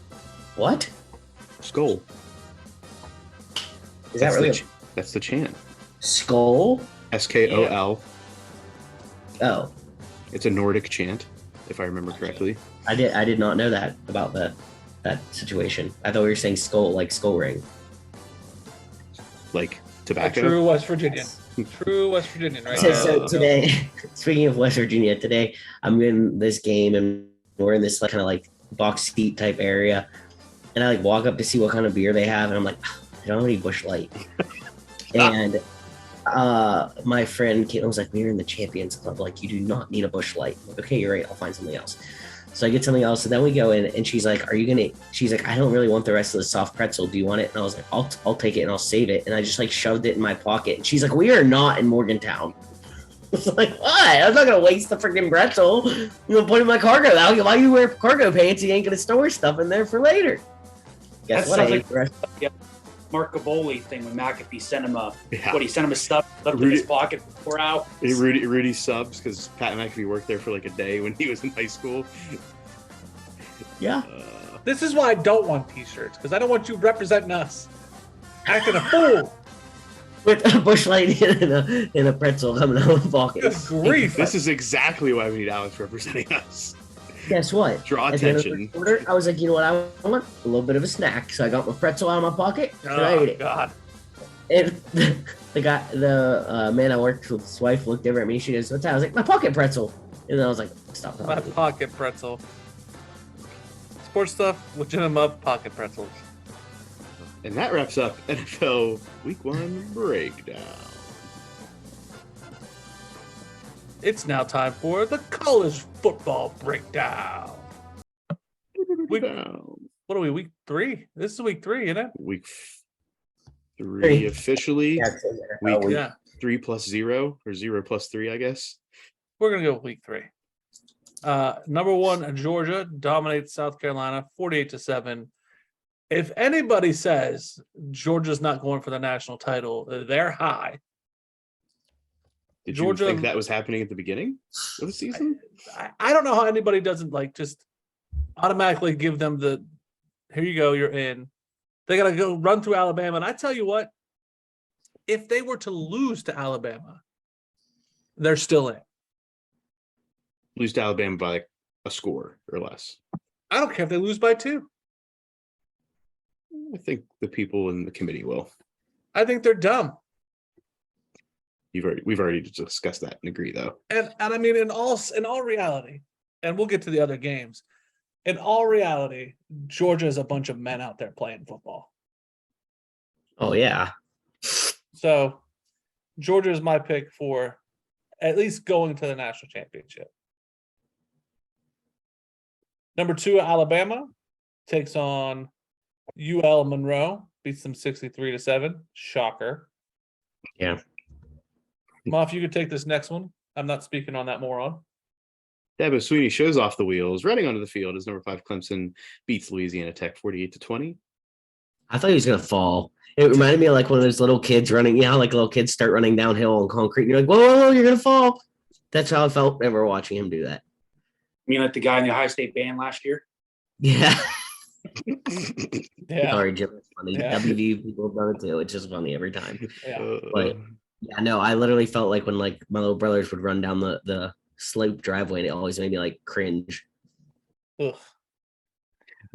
what? Skull. Is that really That's the chant. Skull? SKOL. Oh, It's a Nordic chant, if I remember correctly. I did not know that about that situation. I thought we were saying skull, like skull ring. Like A tobacco. true West Virginian. True West Virginian, right? So today, speaking of West Virginia, today I'm in this game and we're in this like kind of like box seat type area, and I like walk up to see what kind of beer they have, and I'm like, I don't have any Busch Light. And my friend Caitlin was like, we're in the Champions Club, like you do not need a Busch Light. I'm like, okay, you're right, I'll find something else. So I get something else, and then we go in, and she's like, she's like, I don't really want the rest of the soft pretzel. Do you want it? And I was like, I'll take it and I'll save it. And I just like shoved it in my pocket. And she's like, we are not in Morgantown. I was like, what? I'm not going to waste the freaking pretzel. I'm going to put it in my cargo. Why you wear cargo pants? You ain't going to store stuff in there for later. Guess what? I ate the rest. Mark Cavoli thing when McAfee sent him Yeah. he sent him a stuff, left it in his pocket for 4 hours. Rudy subs, because Pat McAfee worked there for like a day when he was in high school. Yeah. This is why I don't want t-shirts, because I don't want you representing us. Acting a fool. With a Busch Light and a pretzel coming out of the pocket. Good grief. This is exactly why we need Alex representing us. Guess what? Draw At the end of the attention. first quarter, I was like, you know what? I want a little bit of a snack. So I got my pretzel out of my pocket and I ate Oh, it. God. And the man I worked with, his wife, looked over at me. She goes, "What's that?" I was like, "My pocket pretzel." And then I was like, "Stop My talking." pocket pretzel. Sports stuff with Jim and Muff, pocket pretzels. And that wraps up NFL Week 1 breakdown. It's now time for the college football breakdown. What are we, week 3? This is week 3, isn't it? Week 3 officially. Yeah, it's in there. Week Oh, Yeah. 3 plus 0, or 0 plus 3, I guess. We're going to go with week 3. Number 1, Georgia dominates South Carolina 48-7. If anybody says Georgia's not going for the national title, they're high. Did Georgia- you think that was happening at the beginning of the season? I don't know how anybody doesn't like just automatically give them the, here you go, you're in. They got to go run through Alabama. And I tell you what, if they were to lose to Alabama, they're still in. Lose to Alabama by like a score or less. I don't care if they lose by 2. I think the people in the committee will. I think they're dumb. We've already discussed that and agree, though. And I mean, in all reality, and we'll get to the other games. In all reality, Georgia is a bunch of men out there playing football. Oh yeah. So Georgia is my pick for at least going to the national championship. Number 2, Alabama takes on UL Monroe, beats them 63-7. Shocker. Yeah. Muff, you could take this next one. I'm not speaking on that moron. Dabo Sweeney shows off the wheels, running onto the field as number 5 Clemson beats Louisiana Tech 48-20. I thought he was gonna fall. It reminded me of like one of those little kids running. You know, how like little kids start running downhill on concrete. And you're like, whoa, whoa, whoa, you're gonna fall. That's how I felt ever watching him do that. I mean, like the guy in the Ohio State band last year. Yeah. Yeah. Sorry, Jim. It's funny. Yeah. WV people have done it too. It's just funny every time. Yeah. But yeah, no, I literally felt like when like my little brothers would run down the slope driveway, and it always made me like cringe. Ugh.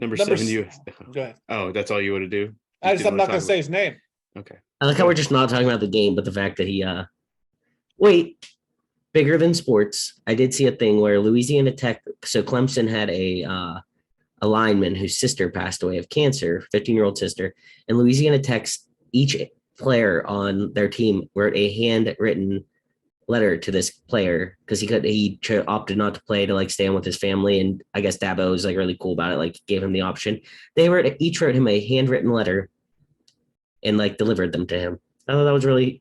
Number Number 7 s- US. Go ahead. Oh, that's all you want to do? I'm didn't not wanna going to talk say his name. Okay. I like how we're just not talking about the game, but the fact that he wait, bigger than sports. I did see a thing where Louisiana Tech, so Clemson had a lineman whose sister passed away of cancer, 15-year-old sister, and Louisiana Tech's each player on their team wrote a handwritten letter to this player because he opted not to play to like stand with his family, and I guess Dabo was like really cool about it, like gave him the option. They each wrote him a handwritten letter and like delivered them to him. I thought that was really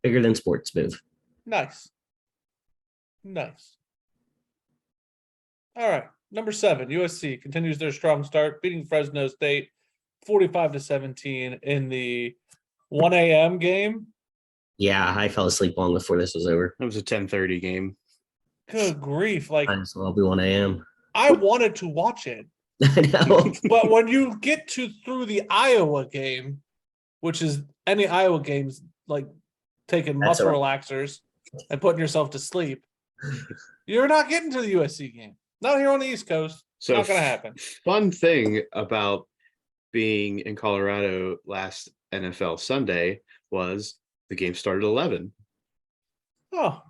bigger than sports move. Nice. Nice. All right. Number 7, USC continues their strong start, beating Fresno State 45-17 in the 1 a.m. game. Yeah, I fell asleep long before this was over. That was a 10:30 game. Good grief. Like, Might as well be 1 a.m. I wanted to watch it. I know. But when you get through the Iowa game, which is any Iowa games, like taking That's muscle all relaxers and putting yourself to sleep, you're not getting to the USC game. Not here on the East Coast. So Not going to happen. Fun thing about being in Colorado last NFL Sunday was the game started at 11. Oh,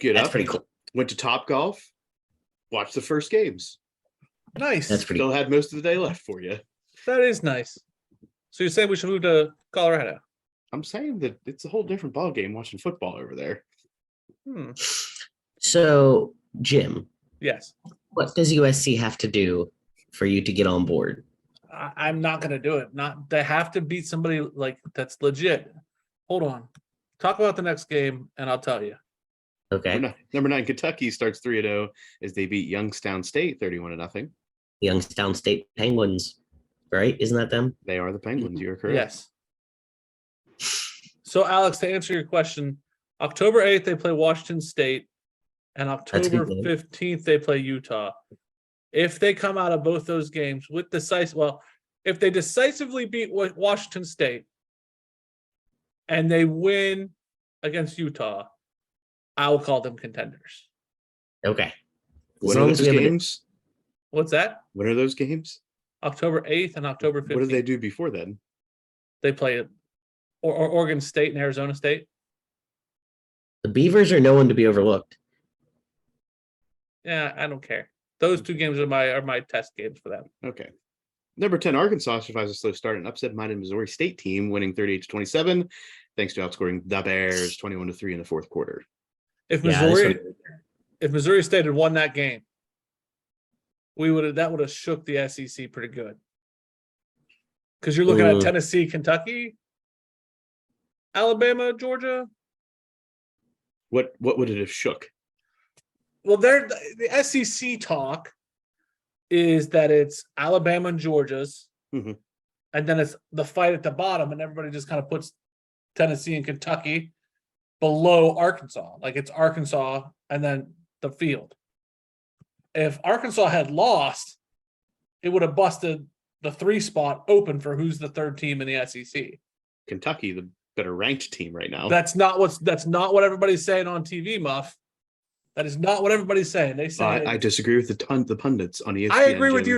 Get That's up, pretty cool. went to Top Golf, watched the first games. nice. That's pretty Still had most of the day left for you. That is nice. So you're saying we should move to Colorado? I'm saying that it's a whole different ball game watching football over there. So, Jim, Yes. what does USC have to do for you to get on board? I'm not going to do it. Not they have to beat somebody like that's legit. Hold on. Talk about the next game, and I'll tell you. Okay. Number 9, Kentucky starts 3-0 as they beat Youngstown State 31-0. Youngstown State Penguins, right? Isn't that them? They are the Penguins. You're correct. Yes. So, Alex, to answer your question, October 8th, they play Washington State, and a October good game. 15th, they play Utah. If they come out of both those games with if they decisively beat Washington State and they win against Utah, I will call them contenders. Okay. What are those games? What's that? What are those games? October 8th and October 15th. What do they do before then? They play or Oregon State and Arizona State. The Beavers are no one to be overlooked. Yeah, I don't care. Those 2 games are my test games for them. Okay. Number 10, Arkansas survives a slow start and upset-minded Missouri State team, winning 38-27, thanks to outscoring the Bears 21-3 in the fourth quarter. If Yeah, Missouri State had won that game, that would have shook the SEC pretty good. Because you're looking at Tennessee, Kentucky, Alabama, Georgia. What would it have shook? Well, the SEC talk is that it's Alabama and Georgia's, Mhm. and then it's the fight at the bottom, and everybody just kind of puts Tennessee and Kentucky below Arkansas. Like it's Arkansas and then the field. If Arkansas had lost, it would have busted the 3 spot open for who's the 3rd team in the SEC. Kentucky, the better ranked team right now. That's not what everybody's saying on TV, Muff. That is not what everybody's saying. They say I disagree with the pundits on ESPN. I agree with Jim.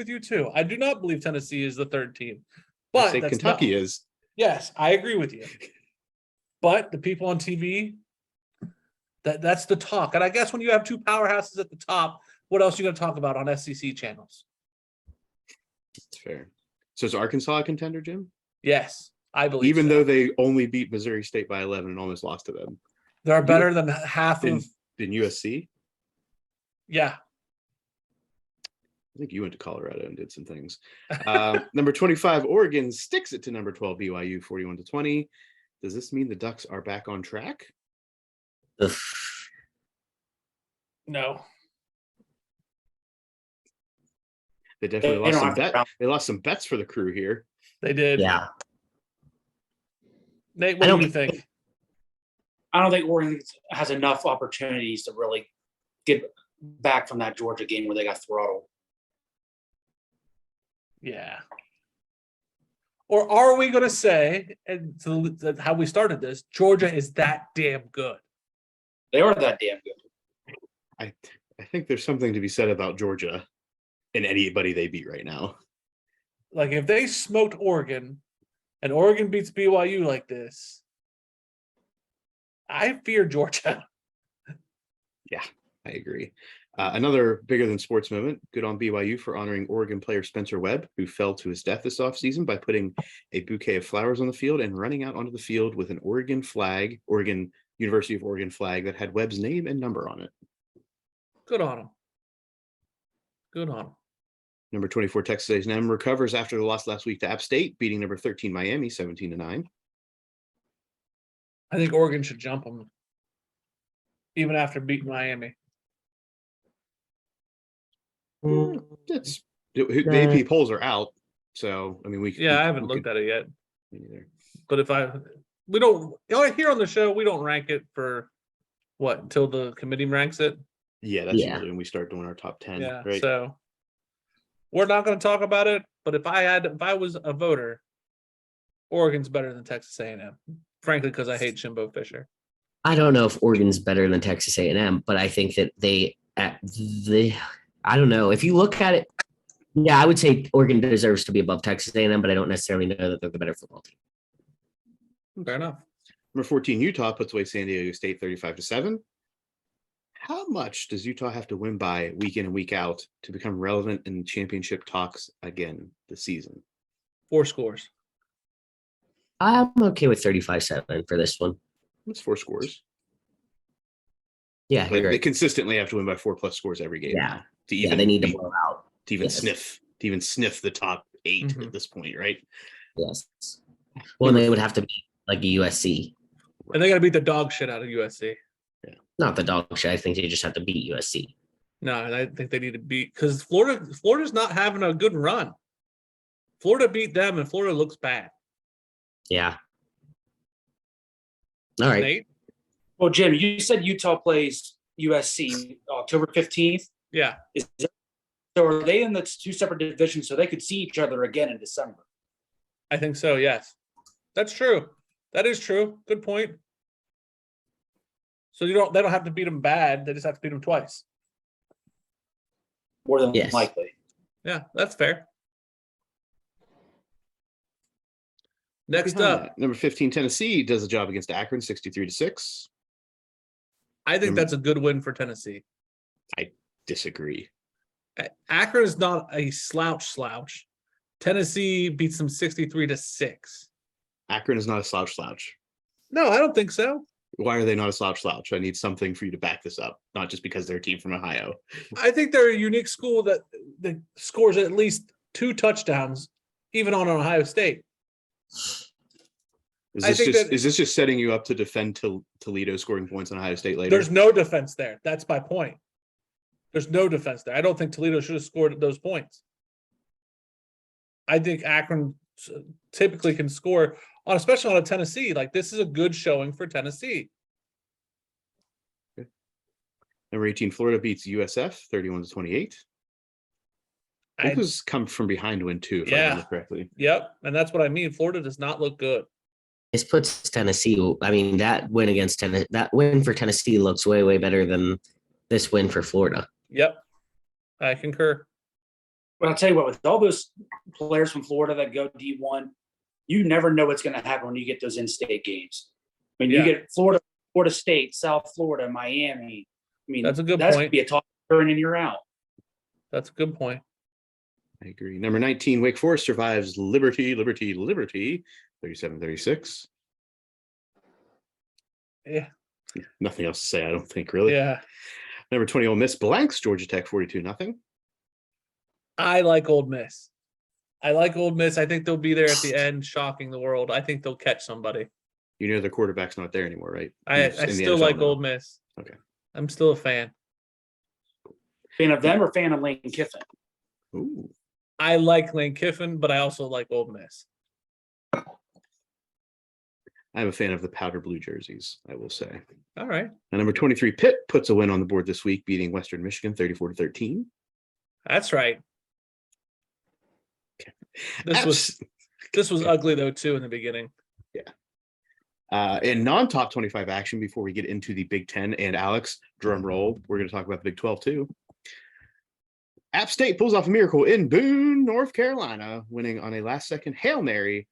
you too. I do not believe Tennessee is the 3rd team, I but say that's Kentucky not, is. Yes, I agree with you. But the people on TV, that's the talk. And I guess when you have 2 powerhouses at the top, what else are you going to talk about on SEC channels? It's fair. So is Arkansas a contender, Jim? Yes, I believe. Even so. though they only beat Missouri State by 11 and almost lost to them. They're better than half Than of. USC. Yeah. I think you went to Colorado and did some things. Number 25, Oregon sticks it to number 12, BYU, 41-20. Does this mean the Ducks are back on track? Ugh. No. They definitely They lost don't some have to bets. round- They lost some bets for the crew here. They did. Yeah. Nate, I what do don't- you think? I don't think Oregon has enough opportunities to really get back from that Georgia game where they got throttled. Yeah. Or are we going to say, and how we started this, Georgia is that damn good? They are that damn good. I think there's something to be said about Georgia and anybody they beat right now. Like if they smoked Oregon and Oregon beats BYU like this, I fear Georgia. Yeah, I agree. Another bigger than sports moment. Good on BYU for honoring Oregon player Spencer Webb, who fell to his death this offseason by putting a bouquet of flowers on the field and running out onto the field with an Oregon flag, Oregon University of Oregon flag that had Webb's name and number on it. Good on him. Good on him. Number 24, Texas A&M recovers after the loss last week to App State, beating number 13 Miami 17-9. I think Oregon should jump them, even after beating Miami. That's the AP polls are out, so I mean Yeah, I haven't looked at it yet. But if we don't here on the show, we don't rank it for what until the committee ranks it. Yeah, that's usually when we start doing our top 10. Yeah, right? so we're not going to talk about it. But if I was a voter, Oregon's better than Texas A&M. Frankly, because I hate Jimbo Fisher. I don't know if Oregon's better than Texas A&M, but I think that I don't know. If you look at it, yeah, I would say Oregon deserves to be above Texas A&M, but I don't necessarily know that they're the better football team. Fair enough. Number 14, Utah puts away San Diego State 35-7. How much does Utah have to win by week in and week out to become relevant in championship talks again this season? 4 scores. I'm okay with 35-7 for this one. That's 4 scores. Yeah, But you're they right. consistently have to win by 4+ scores every game. Yeah. Now to even They need to blow out. to even Yes. sniff the top 8 Mhm. at this point, right? Yes. Well, they would have to be like a USC. And they got to beat the dog shit out of USC. Not the dog shit. I think they just have to beat USC. No, I think they need to beat because Florida's not having a good run. Florida beat them, and Florida looks bad. Yeah. All right. Nate? Well, Jim, you said Utah plays USC October 15th. Yeah. So are they in the 2 separate divisions so they could see each other again in December? I think so, yes. That's true. That is true. Good point. So they don't have to beat them bad. They just have to beat them twice. More than Yes. likely. Yeah, that's fair. Next Behind up, that, number 15, Tennessee does the job against Akron 63-6. I think that's a good win for Tennessee. Disagree. Akron is not a slouch. Tennessee beats them 63-6. Akron is not a slouch. No, I don't think so. Why are they not a slouch? I need something for you to back this up, not just because they're a team from Ohio. I think they're a unique school that scores at least 2 touchdowns, even on Ohio State. Is this just setting you up to defend Toledo scoring points on Ohio State later? There's no defense there. That's my point. There's no defense there. I don't think Toledo should have scored those points. I think Akron typically can score, especially on a Tennessee. Like, this is a good showing for Tennessee. Number 18, Florida beats USF 31-28. It was come from behind win too, if I remember correctly. Yep, and that's what I mean. Florida does not look good. This puts Tennessee. I mean, that win against Tennessee, that win for Tennessee looks way, way better than this win for Florida. Yep, I concur. But I'll tell you what, with all those players from Florida that go D1, you never know what's going to happen when you get those in-state games. When you get Florida State, South Florida, Miami. I mean, that's a good that's point. Be a toss turn and you're out. That's a good point. I agree. Number 19, Wake Forest survives Liberty, 37-36. Yeah. Nothing else to say, I don't think, really. Yeah. Number 20, Ole Miss blanks Georgia Tech 42-0. I like Old Miss. I think they'll be there at the end, shocking the world. I think they'll catch somebody. You know their quarterback's not there anymore, right? I He's in the still NFL like now. Old Miss. Okay. I'm still a fan. Fan of them or fan of Lane Kiffin? Ooh. I like Lane Kiffin, but I also like Old Miss. I'm a fan of the powder blue jerseys, I will say. All right. And number 23, Pitt puts a win on the board this week, beating Western Michigan 34-13. That's right. Okay. This was ugly though too in the beginning. Yeah. In non-top 25 action, before we get into the Big Ten, and Alex, drum roll, we're going to talk about the Big 12 too. App State pulls off a miracle in Boone, North Carolina, winning on a last-second Hail Mary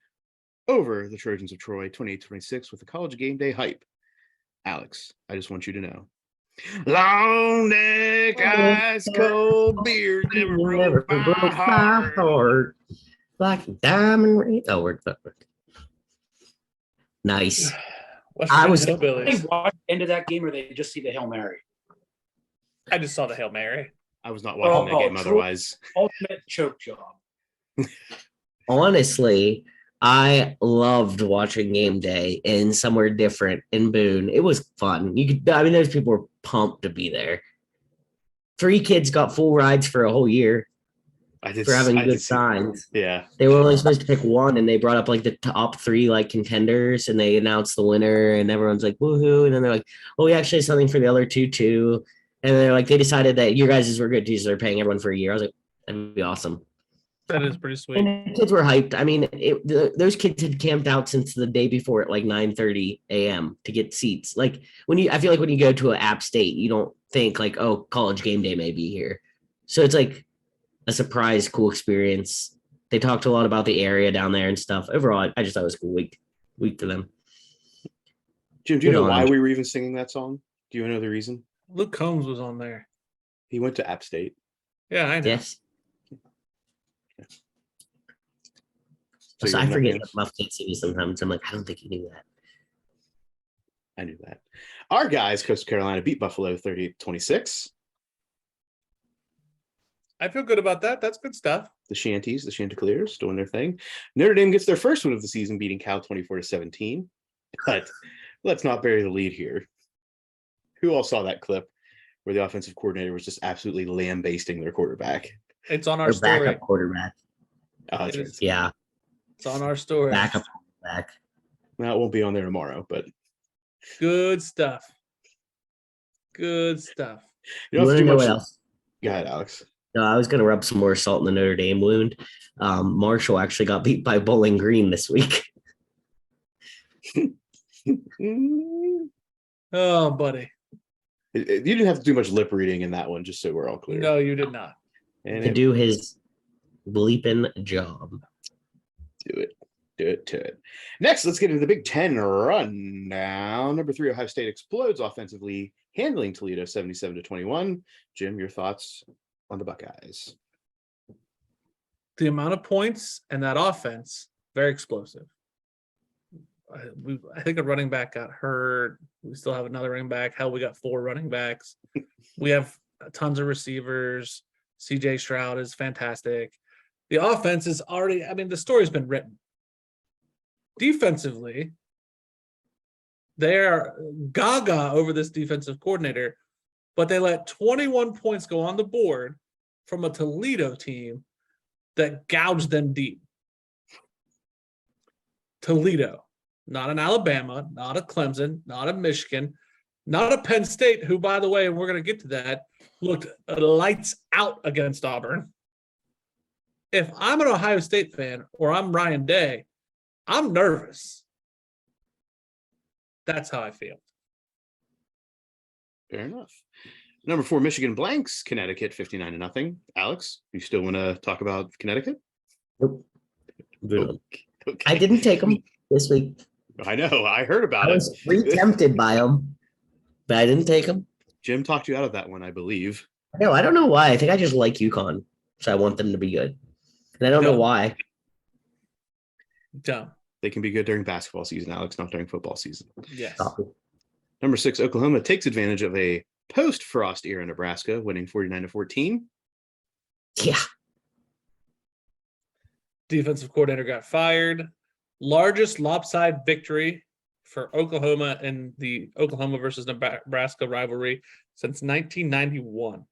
over the Trojans of Troy, 28-26, with the college game day hype. Alex, I just want you to know. Long neck, ice cold beer never broke my heart. Like a diamond ring. Oh, we're nice. I was- Did they Hillbillies. watch the end of that game or they just see the Hail Mary? I just saw the Hail Mary. I was not watching that game true. otherwise. Ultimate choke job. Honestly, I loved watching game day in somewhere different in Boone. It was fun. Those people were pumped to be there. 3 kids got full rides for a whole year for having good signs. Yeah. They were only supposed to pick one, and they brought up like the top 3 like contenders, and they announced the winner, and everyone's like woohoo, and then they're like, "Oh, we actually have something for the other 2 too," and they're like, they decided that your guys' were good too, so they're paying everyone for a year. I was like, that'd be awesome. That is pretty sweet. And the kids were hyped. I mean, those kids had camped out since the day before at like 9:30 a.m. to get seats. Like I feel like when you go to an App State, you don't think like, oh, college game day may be here. So it's like a surprise, cool experience. They talked a lot about the area down there and stuff. Overall, I just thought it was a cool week for them. Jim, do you Good know on why him. we were even singing that song? Do you know the reason? Luke Combs was on there. He went to App State. Yeah, I know. Yes. So So you're I nothing forget else? that Muff can't see me sometimes. I'm like, I don't think you knew that. I knew that. Our guys, Coastal Carolina, beat Buffalo 38-26. I feel good about that. That's good stuff. The Shanties, the Chanticleers, doing their thing. Notre Dame gets their first win of the season, beating Cal 24-17. But let's not bury the lead here. Who all saw that clip where the offensive coordinator was just absolutely lambasting their quarterback? It's on our Or story. backup quarterback. Oh, that's It right. is. Yeah, It's on our story. backup quarterback. Well, it won't be on there tomorrow, but Good stuff. Good stuff. you You don't have want to to do know what much. else? Go ahead, Alex. No, I was going to rub some more salt in the Notre Dame wound. Marshall actually got beat by Bowling Green this week. You Oh, buddy. didn't have to do much lip reading in that one, just so we're all clear. No, you did not. And To do his bleeping job. do it. Next, let's get into the Big Ten rundown. Number 3, Ohio State explodes offensively, handling Toledo 77-21. Jim, your thoughts on the Buckeyes? The amount of points and that offense, very explosive. I think a running back got hurt. We still have another running back. Hell, we got 4 running backs. We have tons of receivers. CJ Stroud is fantastic. The offense is already, the story's been written. Defensively, they're gaga over this defensive coordinator, but they let 21 points go on the board from a Toledo team that gouged them deep. Toledo, not an Alabama, not a Clemson, not a Michigan, not a Penn State, who, by the way, and we're going to get to that, looked lights out against Auburn. If I'm an Ohio State fan or I'm Ryan Day, I'm nervous. That's how I feel. Fair enough. Number 4, Michigan blanks Connecticut 59-0. Alex, you still want to talk about Connecticut? Nope. Okay. I didn't take them this week. I know. I heard about I it. was re-tempted by them, but I didn't take them. Jim talked you out of that one, I believe. No, I don't know why. I think I just like UConn, so I want them to be good. And I don't know Dumb. why. Dumb. They can be good during basketball season, Alex, not during football season. Yes. Number 6, Oklahoma takes advantage of a post-Frost era Nebraska, winning 49-14. Yeah. Defensive coordinator got fired. Largest lopsided victory for Oklahoma in the Oklahoma versus Nebraska rivalry since 1991.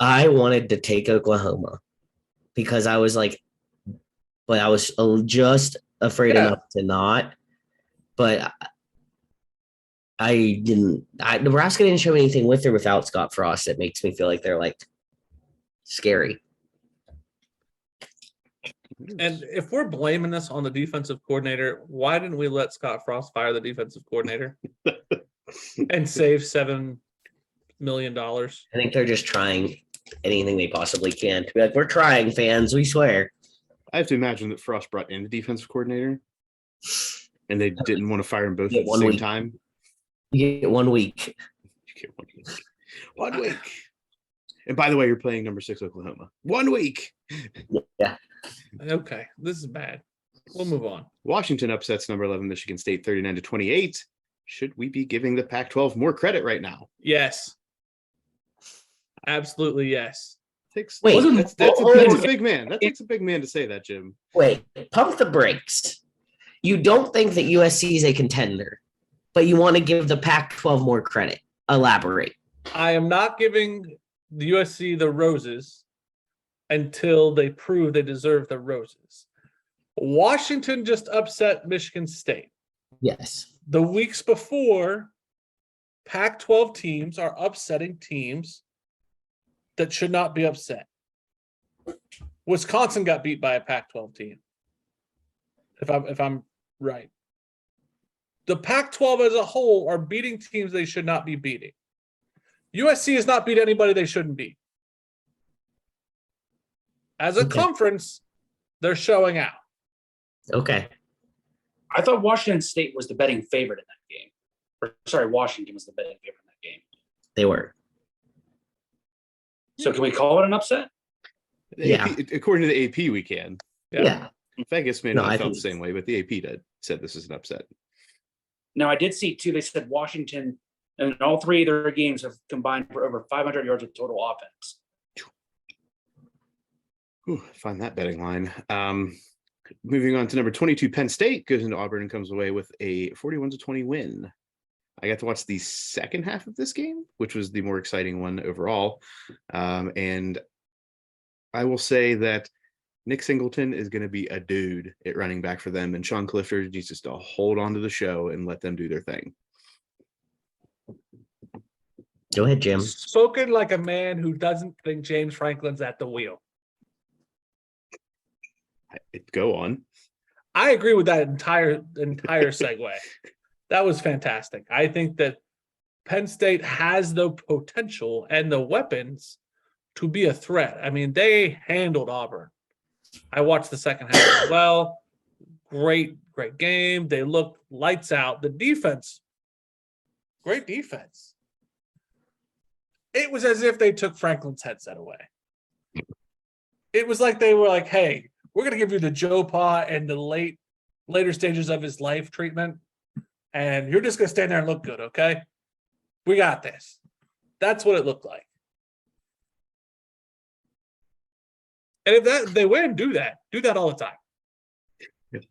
I wanted to take Oklahoma because I was like, but I was just afraid enough to not. But I didn't. Nebraska didn't show anything with or without Scott Frost that makes me feel like they're like scary. And if we're blaming this on the defensive coordinator, why didn't we let Scott Frost fire the defensive coordinator and save $7 million? I think they're just trying anything they possibly can to be like, we're trying, fans, we swear. I have to imagine that Frost brought in the defensive coordinator and they didn't want to fire them both Yeah, at the one same week. time. You get 1 week. You get 1 week. 1 week. And by the way, you're playing number 6 Oklahoma. 1 week. Yeah. Okay, this is bad. We'll move on. Washington upsets number 11 Michigan State 39-28. Should we be giving the Pac-12 more credit right now? Yes. Absolutely yes. Wait, that's a big man. That takes a big man to say that, Jim. Wait, pump the brakes. You don't think that USC is a contender, but you want to give the Pac-12 more credit. Elaborate. I am not giving the USC the roses until they prove they deserve the roses. Washington just upset Michigan State. Yes. The weeks before, Pac-12 teams are upsetting teams that should not be upset. Wisconsin got beat by a Pac-12 team. If I'm right. The Pac-12 as a whole are beating teams they should not be beating. USC has not beat anybody they shouldn't beat. As a conference, they're showing out. Okay. I thought Washington State was the betting favorite in that game. Or, sorry, Washington was the betting favorite in that game. They were. So can we call it an upset? Yeah. AP, according to the AP, we can. Yeah. Vegas may not I have felt think the same way, but the AP said this is an upset. Now, I did see, too, they said Washington, and all three of their games have combined for over 500 yards of total offense. Find that betting line. Moving on to number 22, Penn State goes into Auburn and comes away with a 41-20 win. I got to watch the second half of this game, which was the more exciting one overall. And I will say that Nick Singleton is going to be a dude at running back for them, and Sean Clifford needs just to hold on to the show and let them do their thing. Go ahead, Jim. Spoken like a man who doesn't think James Franklin's at the wheel. Go on. I agree with that entire segue. That was fantastic. I think that Penn State has the potential and the weapons to be a threat. I mean, they handled Auburn. I watched the second half as well. Great game. They looked lights out. The defense, great defense. It was as if they took Franklin's headset away. It was like they were like, hey, we're going to give you the Joe Pa and the later stages of his life treatment, and you're just going to stand there and look good, okay? We got this. That's what it looked like. And if they win, do that. Do that all the time.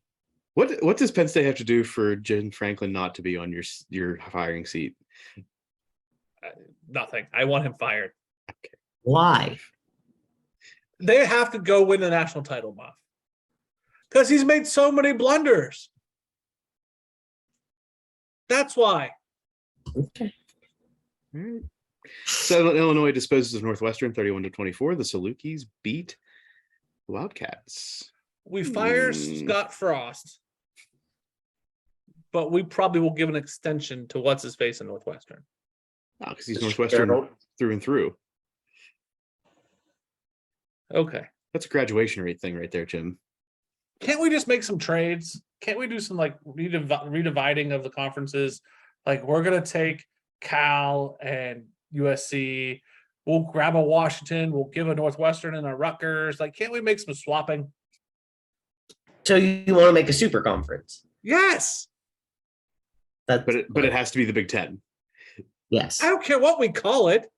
What does Penn State have to do for Jen Franklin not to be on your hiring seat? Nothing. I want him fired. Okay. Why? They have to go win the national title, Muff. Because he's made so many blunders. That's why. Okay. All right. Southern Illinois disposes of Northwestern 31-24. The Salukis beat Wildcats. We fire Scott Frost, but we probably will give an extension to what's his face in Northwestern. Oh, because he's Northwestern through and through. Okay. That's a graduation rate thing right there, Jim. Can't we just make some trades? Can't we do some like redividing of the conferences? Like we're going to take Cal and USC. We'll grab a Washington. We'll give a Northwestern and a Rutgers. Like, can't we make some swapping? So you want to make a super conference? Yes. That's, But it has to be the Big Ten. yes. I don't care what we call it.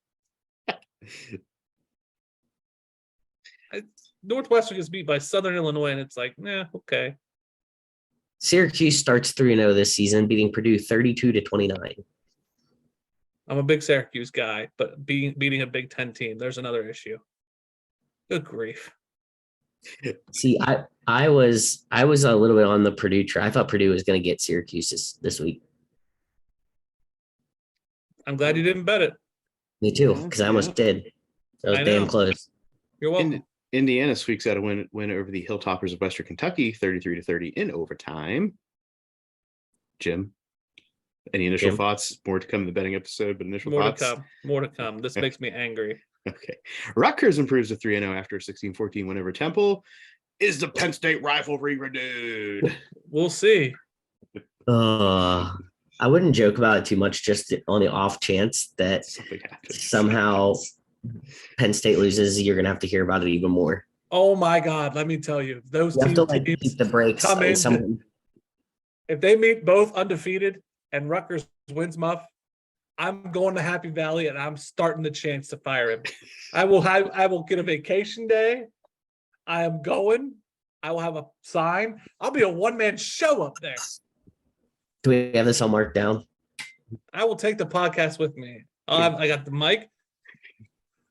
Northwestern gets beat by Southern Illinois, and it's like, okay. Syracuse starts 3-0 this season, beating Purdue 32-29. I'm a big Syracuse guy, but beating a Big Ten team, there's another issue. Good grief. See, I was a little bit on the Purdue track. I thought Purdue was going to get Syracuse this week. I'm glad you didn't bet it. Me too, because I almost did. That was damn close. You're welcome. Indiana squeaks out a win over the Hilltoppers of Western Kentucky, 33-30 in overtime. Jim, any initial thoughts? More to come in the betting episode, but initial thoughts? More to come. This makes me angry. Okay. Rutgers improves to 3-0 after a 16-14 win over Temple. Is the Penn State rivalry renewed? We'll see. I wouldn't joke about it too much, just on the off chance that somehow Penn State loses. You're gonna have to hear about it even more. Oh my God! Let me tell you, those you have to teams keep the brakes come on in. someone. If they meet both undefeated and Rutgers wins Muff, I'm going to Happy Valley and I'm starting the chance to fire him. I will get a vacation day. I am going. I will have a sign. I'll be a one-man show up there. Do we have this all marked down? I will take the podcast with me. I got the mic.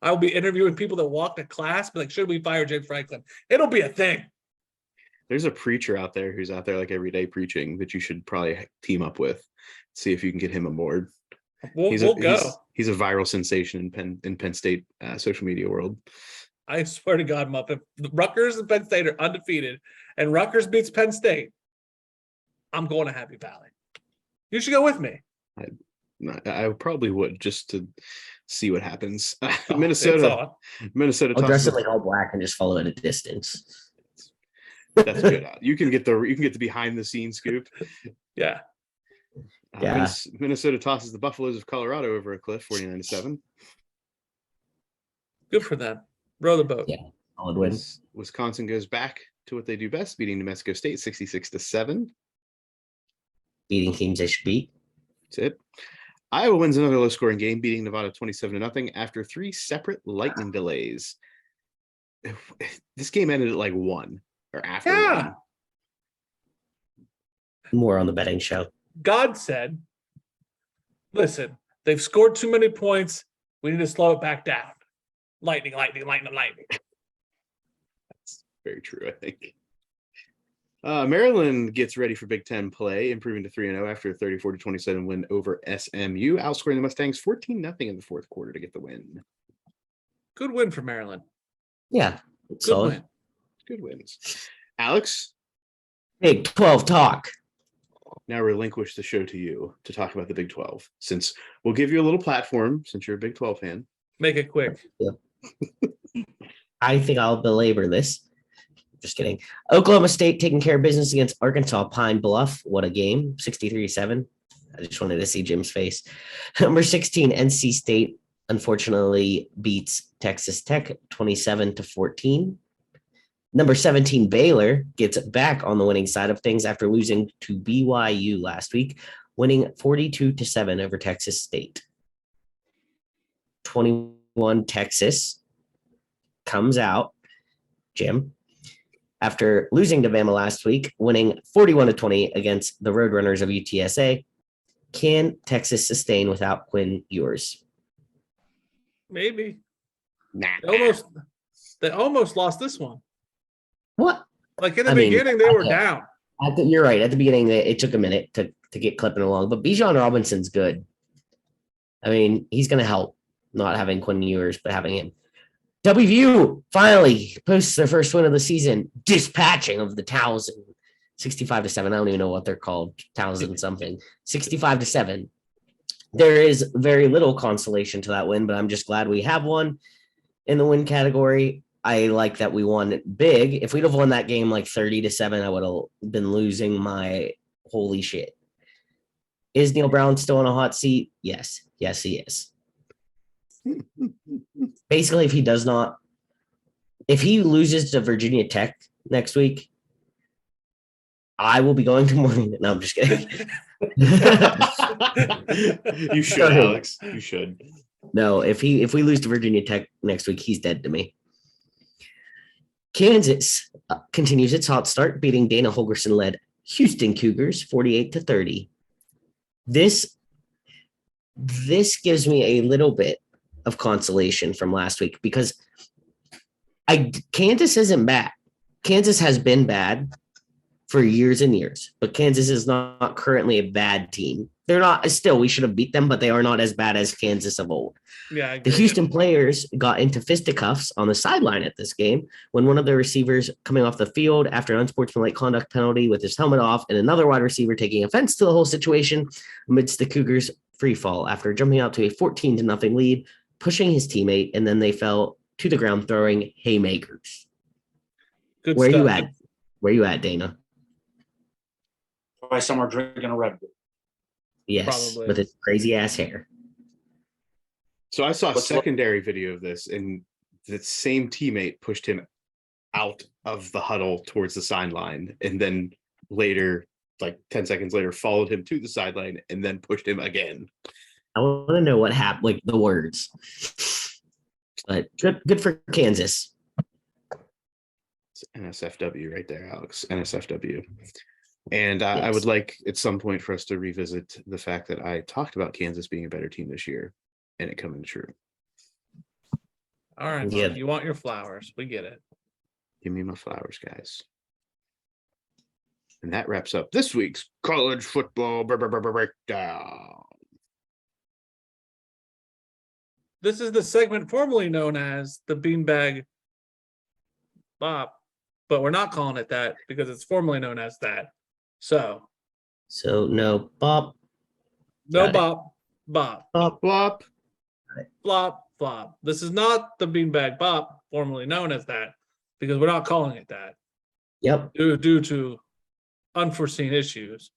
I will be interviewing people that walk to class. Be like, should we fire Jake Franklin? It'll be a thing. There's a preacher out there who's out there like every day preaching that you should probably team up with. See if you can get him aboard. We'll go. He's a viral sensation in Penn State social media world. I swear to God, Muff, if Rutgers and Penn State are undefeated and Rutgers beats Penn State, I'm going to Happy Valley. You should go with me. I probably would, just to see what happens. Oh, Minnesota. I'll dress it like all black and just follow at a distance. That's good. You can get the behind the scenes scoop. Yeah. Minnesota tosses the Buffaloes of Colorado over a cliff, 49-7. Good for them. Row the boat. Yeah. Solid win. Wisconsin goes back to what they do best, beating New Mexico State 66-7. Beating teams they should beat. That's it. Iowa wins another low-scoring game, beating Nevada 27-0 after 3 separate lightning delays. This game ended at like 1 or after 1. More on the betting show. God said, listen, they've scored too many points. We need to slow it back down. Lightning. That's very true, I think. Maryland gets ready for Big Ten play, improving to 3-0 after a 34-27 win over SMU, outscoring the Mustangs 14-0 in the fourth quarter to get the win. Good win for Maryland. Yeah. Good win. Good wins. Alex? Big 12 talk. Now relinquish the show to you to talk about the Big 12, since we'll give you a little platform since you're a Big 12 fan. Make it quick. Yeah. I think I'll belabor this. Just kidding. Oklahoma State taking care of business against Arkansas Pine Bluff. What a game. 63-7. I just wanted to see Jim's face. Number 16, NC State, unfortunately, beats Texas Tech 27-14. Number 17, Baylor gets back on the winning side of things after losing to BYU last week, winning 42-7 over Texas State. 21, Texas comes out, Jim, after losing to Bama last week, winning 41-20 against the Roadrunners of UTSA. Can Texas sustain without Quinn Ewers? Maybe. They almost lost this one. What? Like in the beginning, they were down. You're right. At the beginning, it took a minute to get clipping along, but Bijan Robinson's good. I mean, he's going to help not having Quinn Ewers, but having him. WVU finally posts their first win of the season, dispatching of the Towson 65-7. I don't even know what they're called. Towson something. 65-7. There is very little consolation to that win, but I'm just glad we have one in the win category. I like that we won big. If we'd have won that game like 30-7, I would have been losing my holy shit. Is Neil Brown still in a hot seat? Yes. Yes, he is. Basically, if he loses to Virginia Tech next week, I will be going to morning. No, I'm just kidding. You should, Alex. You should. No, if we lose to Virginia Tech next week, he's dead to me. Kansas continues its hot start, beating Dana Holgerson-led Houston Cougars 48-30. This gives me a little bit of consolation from last week because Kansas isn't bad. Kansas has been bad for years and years, but Kansas is not currently a bad team. They're not still, we should have beat them, but they are not as bad as Kansas of old. Yeah, the Houston players got into fisticuffs on the sideline at this game when one of the receivers coming off the field after an unsportsmanlike conduct penalty with his helmet off and another wide receiver taking offense to the whole situation amidst the Cougars free fall after jumping out to a 14-0 lead, pushing his teammate, and then they fell to the ground throwing haymakers. Good Where stuff. you at? Where you at, Dana? Probably somewhere drinking a Red Bull. Yes, Probably. with his crazy ass hair. So I saw a secondary video of this, and the same teammate pushed him out of the huddle towards the sideline, and then later, like 10 seconds later, followed him to the sideline and then pushed him again. I want to know what happened, like the words. But good for Kansas. It's NSFW right there, Alex. NSFW. And I would like at some point for us to revisit the fact that I talked about Kansas being a better team this year and it coming true. All right, Yeah. Muff, you want your flowers. We get it. Give me my flowers, guys. And that wraps up this week's college football breakdown. This is the segment formerly known as the Beanbag Bop, but we're not calling it that because it's formerly known as that. So no Bob. no Got it. bop, Bop, bop. flop, flop. This is not the Beanbag Bop, formerly known as that, because we're not calling it that Yep. due to unforeseen issues.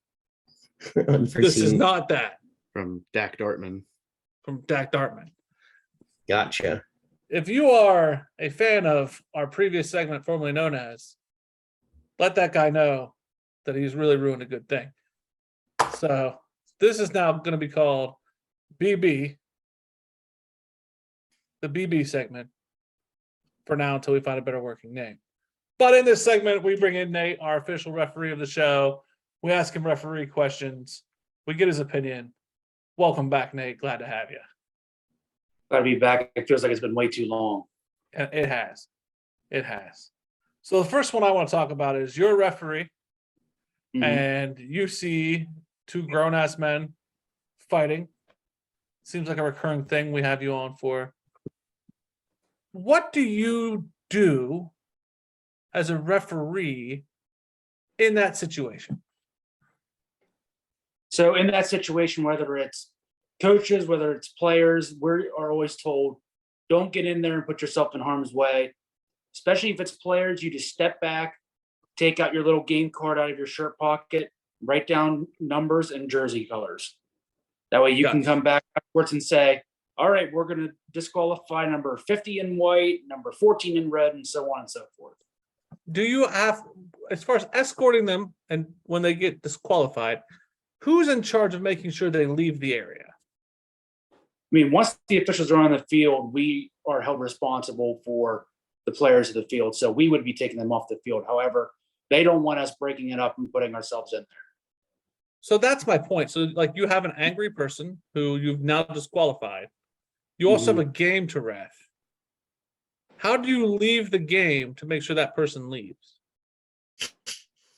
Unforeseen. This is not that From Dak Dartman. from Dak Dartman. Gotcha. If you are a fan of our previous segment, formerly known as, let that guy know that he's really ruined a good thing. So this is now going to be called BB, the BB segment, for now until we find a better working name. But in this segment, we bring in Nate, our official referee of the show. We ask him referee questions. We get his opinion. Welcome back, Nate. Glad to have you. Glad to be back. It feels like it's been way too long. And it has. It has. So the first one I want to talk about is you're a referee and you see two grown-ass men fighting. Seems like a recurring thing we have you on for. What do you do as a referee in that situation? So in that situation, whether it's coaches, whether it's players, we are always told, don't get in there and put yourself in harm's way. Especially if it's players, you just step back, take out your little game card out of your shirt pocket, write down numbers and jersey colors. That way you can come back afterwards and say, all right, we're going to disqualify number 50 in white, number 14 in red, and so on and so forth. Do you have, as far as escorting them and when they get disqualified, who's in charge of making sure they leave the area? I mean, once the officials are on the field, we are held responsible for the players of the field. So we would be taking them off the field. However, they don't want us breaking it up and putting ourselves in there. So that's my point. So like you have an angry person who you've now disqualified. You also have a game to ref. How do you leave the game to make sure that person leaves?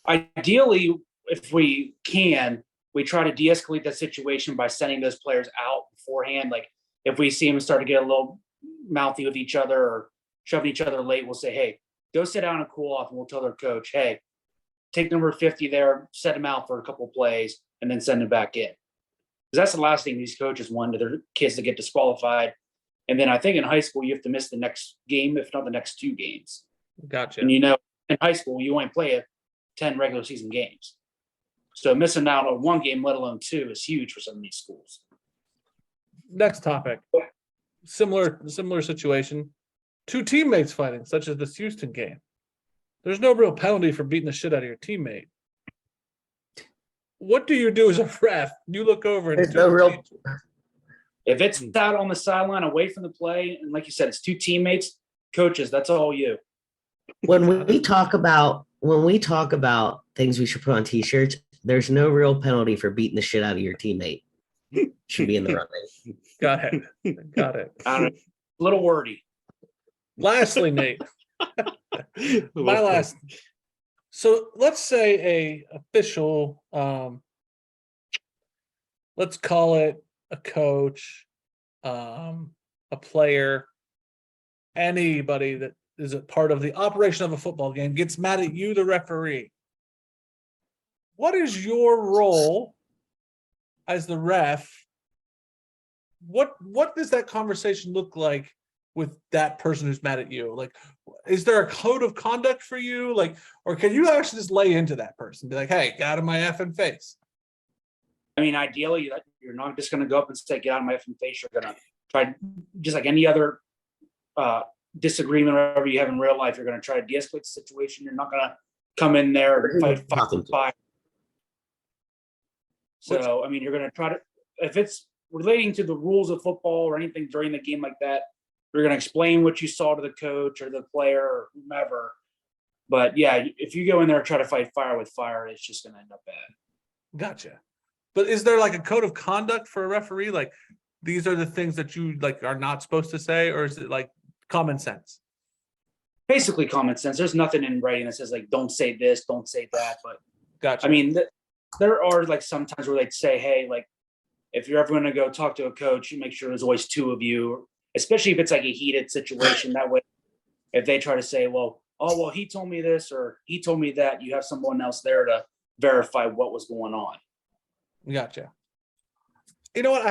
Ideally, if we can, we try to de-escalate that situation by sending those players out beforehand. Like if we see them start to get a little mouthy with each other or shoving each other late, we'll say, hey, go sit down and cool off. And we'll tell their coach, hey, take number 50 there, set him out for a couple of plays, and then send him back in. Because that's the last thing these coaches want, to their kids to get disqualified. And then I think in high school, you have to miss the next game, if not the next 2 games. Gotcha. And in high school, you only play 10 regular season games. So missing out on 1 game, let alone 2, is huge for some of these schools. Next topic. similar situation. Two teammates fighting, such as this Houston game. There's no real penalty for beating the shit out of your teammate. What do you do as a ref? You look over and There's no real. If it's out on the sideline away from the play, and like you said, it's two teammates, coaches, that's all you. When we talk about things we should put on t-shirts, there's no real penalty for beating the shit out of your teammate. Should be in the running. Got it. I don't know. A little wordy. Lastly, Nate, my last. So let's say a official, let's call it a coach, a player, anybody that is a part of the operation of a football game gets mad at you, the referee. What is your role as the ref? What does that conversation look like with that person who's mad at you? Like, is there a code of conduct for you? Like, or can you actually just lay into that person, be like, hey, get out of my effing face? I mean, ideally, you're not just going to go up and say, get out of my effing face. You're going to try, just like any other disagreement or whatever you have in real life, you're going to try to de-escalate the situation. You're not going to come in there and fight. So, I mean, you're going to try to, if it's relating to the rules of football or anything during the game like that, you're going to explain what you saw to the coach or the player or whomever. But yeah, if you go in there and try to fight fire with fire, it's just going to end up bad. Gotcha. But is there like a code of conduct for a referee? Like, these are the things that you like are not supposed to say, or is it like common sense? Basically common sense. There's nothing in writing that says like, don't say this, don't say that. But gotcha. I mean, there are like sometimes where they'd say, hey, like, if you're ever going to go talk to a coach, you make sure there's always two of you, especially if it's like a heated situation. That way, if they try to say, well, he told me this or he told me that, you have someone else there to verify what was going on. Gotcha. You know what?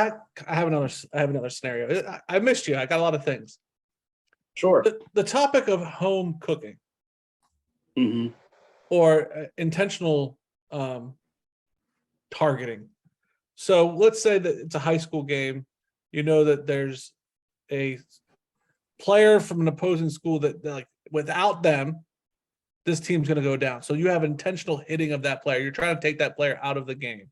I have another scenario. I missed you. I got a lot of things. Sure. The topic of home cooking or intentional targeting. So let's say that it's a high school game. You know that there's a player from an opposing school that like without them, this team's going to go down. So you have intentional hitting of that player. You're trying to take that player out of the game,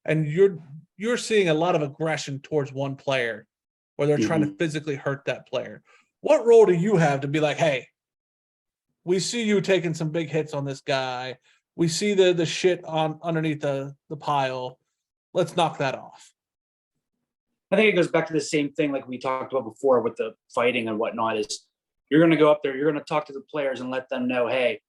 and you're seeing a lot of aggression towards one player, where they're trying to physically hurt that player. What role do you have to be like, hey, we see you taking some big hits on this guy. We see the shit on underneath the pile. Let's knock that off. I think it goes back to the same thing like we talked about before with the fighting and whatnot is you're going to go up there, you're going to talk to the players and let them know, hey,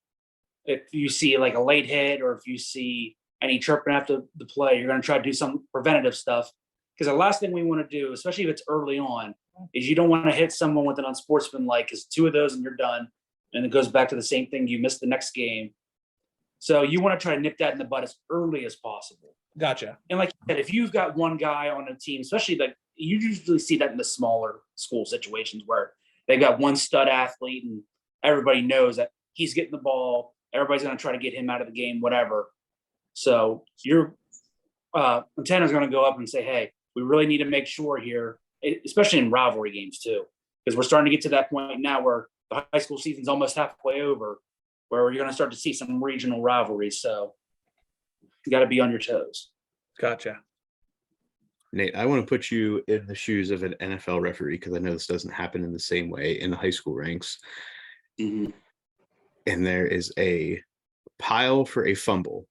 if you see like a late hit or if you see any chirping after the play, you're going to try to do some preventative stuff. Because the last thing we want to do, especially if it's early on, is you don't want to hit someone with an unsportsmanlike, because two of those and you're done. And it goes back to the same thing. You miss the next game. So you want to try to nip that in the bud as early as possible. Gotcha. And like you said, if you've got one guy on a team, especially like you usually see that in the smaller school situations where they've got one stud athlete and everybody knows that he's getting the ball. Everybody's going to try to get him out of the game, whatever. So your antenna's going to go up and say, hey, we really need to make sure here, especially in rivalry games too, because we're starting to get to that point now where the high school season's almost halfway over, where you're going to start to see some regional rivalries. So you got to be on your toes. Gotcha. Nate, I want to put you in the shoes of an NFL referee because I know this doesn't happen in the same way in the high school ranks. And there is a pile for a fumble.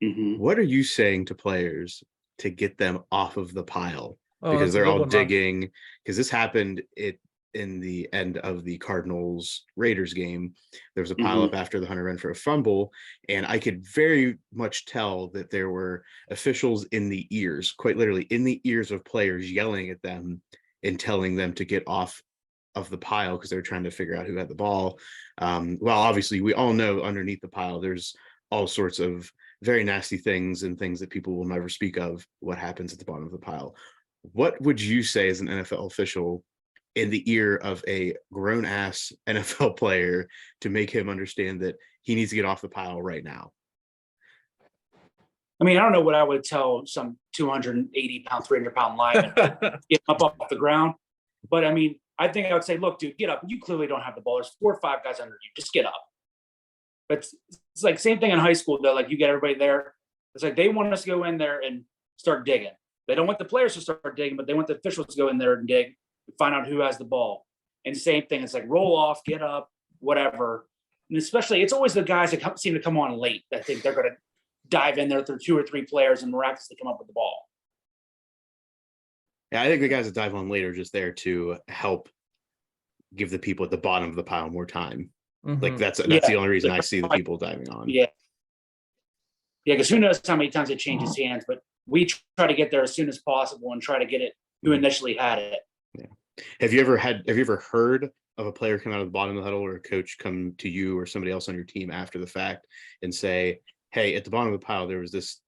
What are you saying to players to get them off of the pile? Because they're all digging. Because this happened in the end of the Cardinals Raiders game. There was a pile up after the Hunter ran for a fumble, and I could very much tell that there were officials in the ears, quite literally in the ears of players, yelling at them and telling them to get off of the pile because they were trying to figure out who had the ball. Well, obviously we all know underneath the pile there's all sorts of very nasty things and things that people will never speak of what happens at the bottom of the pile. What would you say as an NFL official in the ear of a grown-ass NFL player to make him understand that he needs to get off the pile right now? I mean, I don't know what I would tell some 280-pound, 300-pound lineman. Get up off the ground. But I mean, I think I would say, look, dude, get up. You clearly don't have the ball. There's 4 or 5 guys under you. Just get up. But it's like same thing in high school, though. Like you get everybody there. It's like they want us to go in there and start digging. They don't want the players to start digging, but they want the officials to go in there and dig and find out who has the ball. And same thing. It's like roll off, get up, whatever. And especially, it's always the guys that seem to come on late that think they're going to dive in there through 2 or 3 players and miraculously come up with the ball. Yeah, I think the guys that dive on late are just there to help give the people at the bottom of the pile more time. Like that's the only reason I see the people diving on. Yeah. Yeah, because who knows how many times it changes hands, but we try to get there as soon as possible and try to get it who initially had it. Yeah. Have you ever heard of a player come out of the bottom of the huddle or a coach come to you or somebody else on your team after the fact and say, hey, at the bottom of the pile, there was this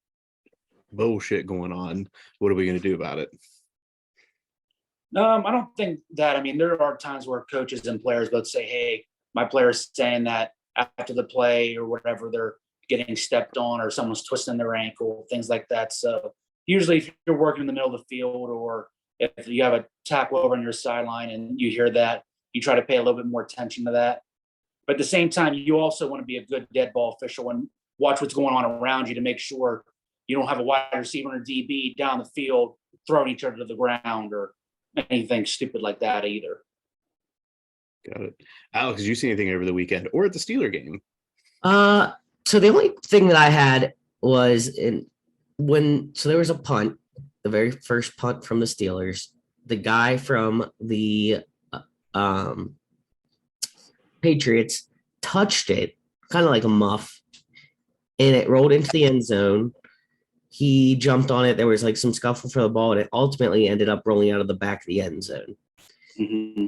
bullshit going on. What are we going to do about it? I don't think that. I mean, there are times where coaches and players both say, hey, my player's saying that after the play or whatever, they're getting stepped on or someone's twisting their ankle, things like that. So usually if you're working in the middle of the field or if you have a tackle over on your sideline and you hear that, you try to pay a little bit more attention to that. But at the same time, you also want to be a good dead ball official and watch what's going on around you to make sure you don't have a wide receiver and a DB down the field throwing each other to the ground or anything stupid like that either. Got it. Alex, did you see anything over the weekend or at the Steeler game? So the only thing that I had was there was a punt, the very first punt from the Steelers. The guy from the Patriots touched it, kind of like a muff, and it rolled into the end zone. He jumped on it. There was like some scuffle for the ball, and it ultimately ended up rolling out of the back of the end zone. Mm-hmm.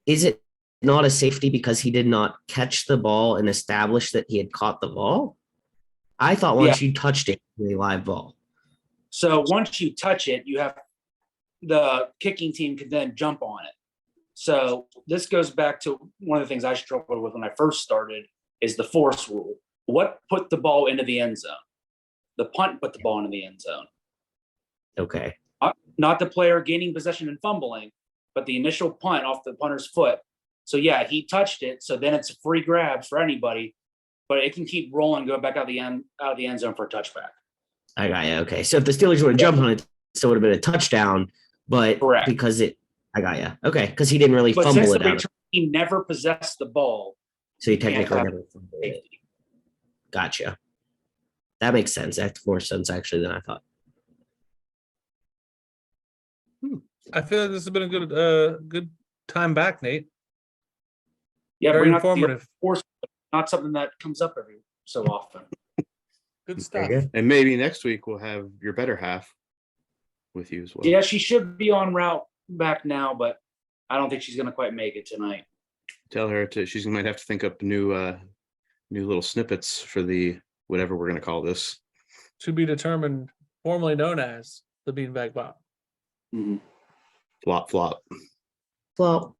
Is it not a safety because he did not catch the ball and establish that he had caught the ball? I thought once you touched it, it was a live ball. So once you touch it, you have the kicking team could then jump on it. So this goes back to one of the things I struggled with when I first started is the force rule. What put the ball into the end zone? The punt put the ball into the end zone. Okay. Not the player gaining possession and fumbling, but the initial punt off the punter's foot. So yeah, he touched it. So then it's a free grabs for anybody, but it can keep rolling, go back out the end zone for a touchback. I got you. Okay. So if the Steelers would have jumped on it, it still would have been a touchdown, but correct. Because I got you. Okay. Because he didn't really fumble it out. He never possessed the ball. So he technically never fumbled it. Gotcha. That makes sense. That makes more sense actually than I thought. I feel like this has been a good time back, Nate. Yeah, very informative. Not something that comes up every so often. Good stuff. And maybe next week we'll have your better half with you as well. Yeah, she should be en route back now, but I don't think she's going to quite make it tonight. Tell her she might have to think up new little snippets for the whatever we're going to call this. To be determined, formerly known as the Beanbag Bob. Mm-hmm. Flop. Well,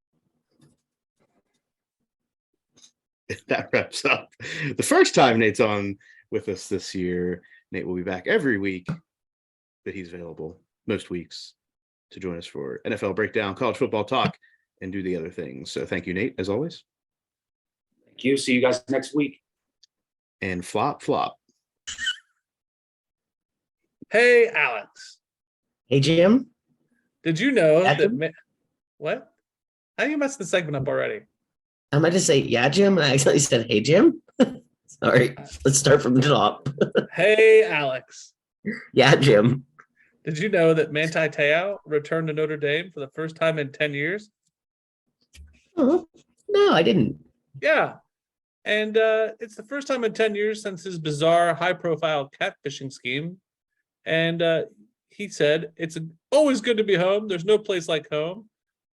that wraps up the first time Nate's on with us this year. Nate will be back every week that he's available, most weeks, to join us for NFL breakdown, college football talk, and do the other things. So thank you, Nate, as always. Thank you. See you guys next week. And flop. Hey, Alex. Hey, Jim. Did you know Jim? that? What? How do you mess the segment up already? I meant to say, yeah, Jim. And I actually said, hey, Jim. Sorry. Let's start from the top. Hey, Alex. Yeah, Jim. Did you know that Manti Te'o returned to Notre Dame for the first time in 10 years? Oh, no, I didn't. Yeah. And it's the first time in 10 years since his bizarre high-profile catfishing scheme. And he said, it's always good to be home. There's no place like home.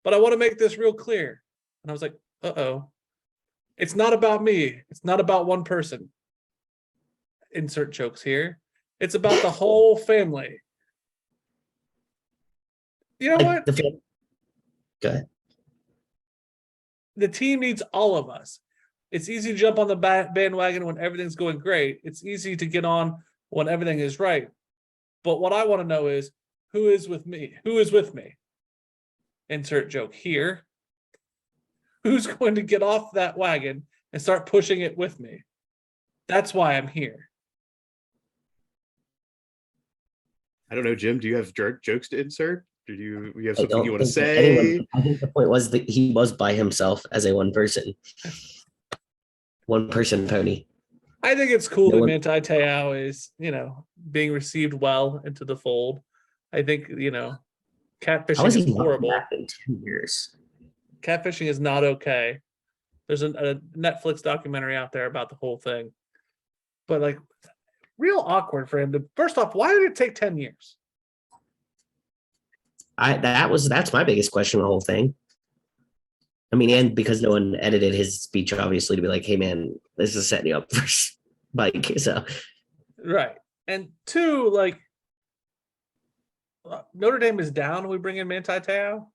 But I want to make this real clear. And I was like, uh-oh. It's not about me. It's not about one person. Insert jokes here. It's about the whole family. You know what? Go ahead. The team needs all of us. It's easy to jump on the bandwagon when everything's going great. It's easy to get on when everything is right. But what I want to know is, who is with me? Who is with me? insert joke here, who's going to get off that wagon and start pushing it with me? That's why I'm here. I don't know, Jim. Do you have jokes to insert? Do you have I something you don't want to think that say? I think the point was that he was by himself as a one person pony. I think it's cool No that one- Manti Te'o is, being received well into the fold. I think, How catfishing is he is not horrible. back in 2 years? Catfishing is not okay. There's a Netflix documentary out there about the whole thing. But like real awkward for him to first off, why did it take 10 years? That's my biggest question, the whole thing. I mean, and because no one edited his speech, obviously, to be like, hey man, this is setting you up for Spike. So Right. And two, like Notre Dame is down. We bring in Manti Te'o.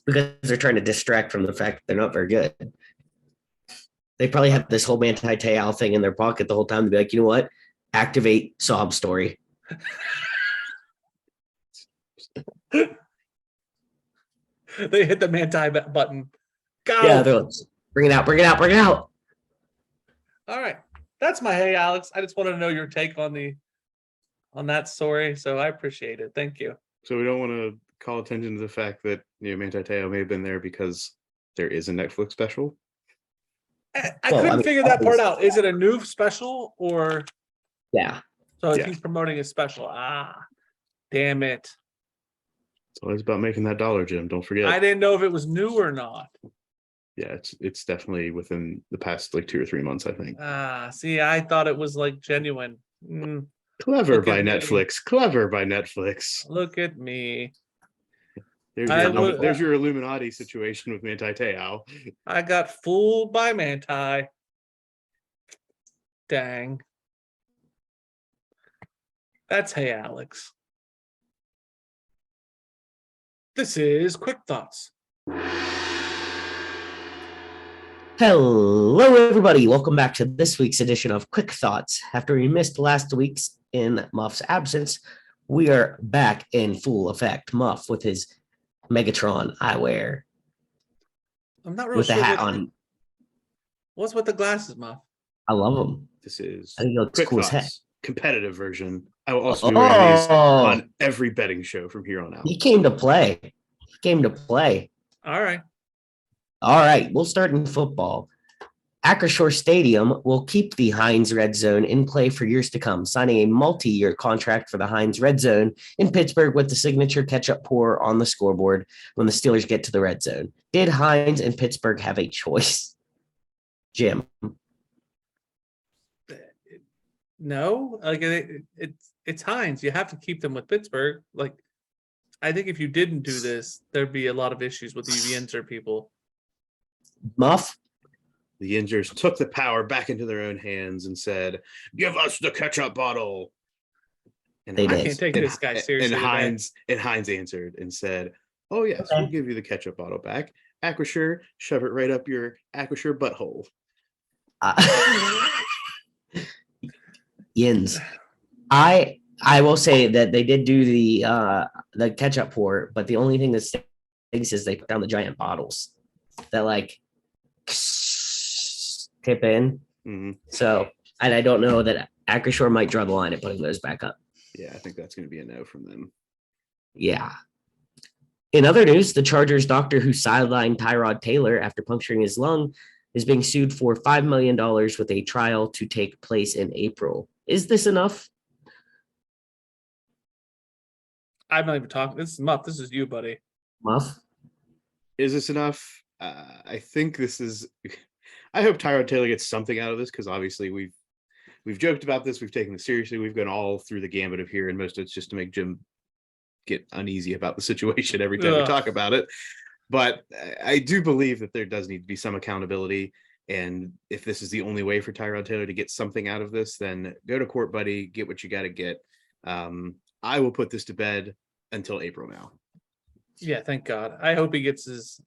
because they're trying to distract from the fact that they're not very good. They probably have this whole Manti Te'o thing in their pocket the whole time to be like, you know what? Activate sob story. They hit the Manti button. Go. Yeah, they're like, bring it out, bring it out, bring it out. All right. That's my hey, Alex. I just wanted to know your take on that story. So I appreciate it. Thank you. So we don't want to call attention to the fact that Manti Te'o may have been there because there is a Netflix special. I couldn't figure that part out. Is it a new special or Yeah. so Yeah. he's promoting a special? Damn it. It's always about making that dollar, Jim. Don't forget. I didn't know if it was new or not. Yeah, it's definitely within the past like 2 or 3 months, I think. See, I thought it was like genuine. Clever Look by at me. Netflix. Clever by Netflix. Look at me. There's your Illuminati situation with Manti Te'o. I got fooled by Manti. Dang. That's hey, Alex. This is Quick Thoughts. Hello, everybody. Welcome back to this week's edition of Quick Thoughts. After we missed last week's in Muff's absence, we are back in full effect. Muff with his Megatron eyewear. I'm not real With sure the hat on. What's with the glasses, Muff? I love them. This is I think it looks Quick cool as heck. Thoughts, competitive version. I will also be wearing these on every betting show from here on out. He came to play. All right. All right, we'll start in football. Acrisure Stadium will keep the Heinz Red Zone in play for years to come, signing a multi-year contract for the Heinz Red Zone in Pittsburgh with the signature ketchup pour on the scoreboard when the Steelers get to the red zone. Did Heinz and Pittsburgh have a choice? Jim. No, like it's Heinz. You have to keep them with Pittsburgh. Like, I think if you didn't do this, there'd be a lot of issues with the insert people. Muff? The Yingers took the power back into their own hands and said, "Give us the ketchup bottle." And They I did. can't take this guy seriously. And Heinz answered and said, "Oh yes, Okay. we'll give you the ketchup bottle back. Acrisure, shove it right up your Acrisure butthole." Yins. I will say that they did do the ketchup pour, but the only thing that stinks is they put down the giant bottles that like tip in. Mm-hmm. So, and I don't know that Acrisure might draw the line at putting those back up. Yeah, I think that's going to be a no from them. Yeah. In other news, the Chargers doctor who sidelined Tyrod Taylor after puncturing his lung is being sued for $5 million with a trial to take place in April. Is this enough? I'm not even talking. This is Muff. This is you, buddy. Muff? Is this enough? I think this is. I hope Tyrod Taylor gets something out of this because obviously we've joked about this. We've taken this seriously. We've gone all through the gambit of here, and most of it's just to make Jim get uneasy about the situation every time we talk about it. But I do believe that there does need to be some accountability. And if this is the only way for Tyrod Taylor to get something out of this, then go to court, buddy. Get what you got to get. I will put this to bed until April now. Yeah, thank God. I hope he gets his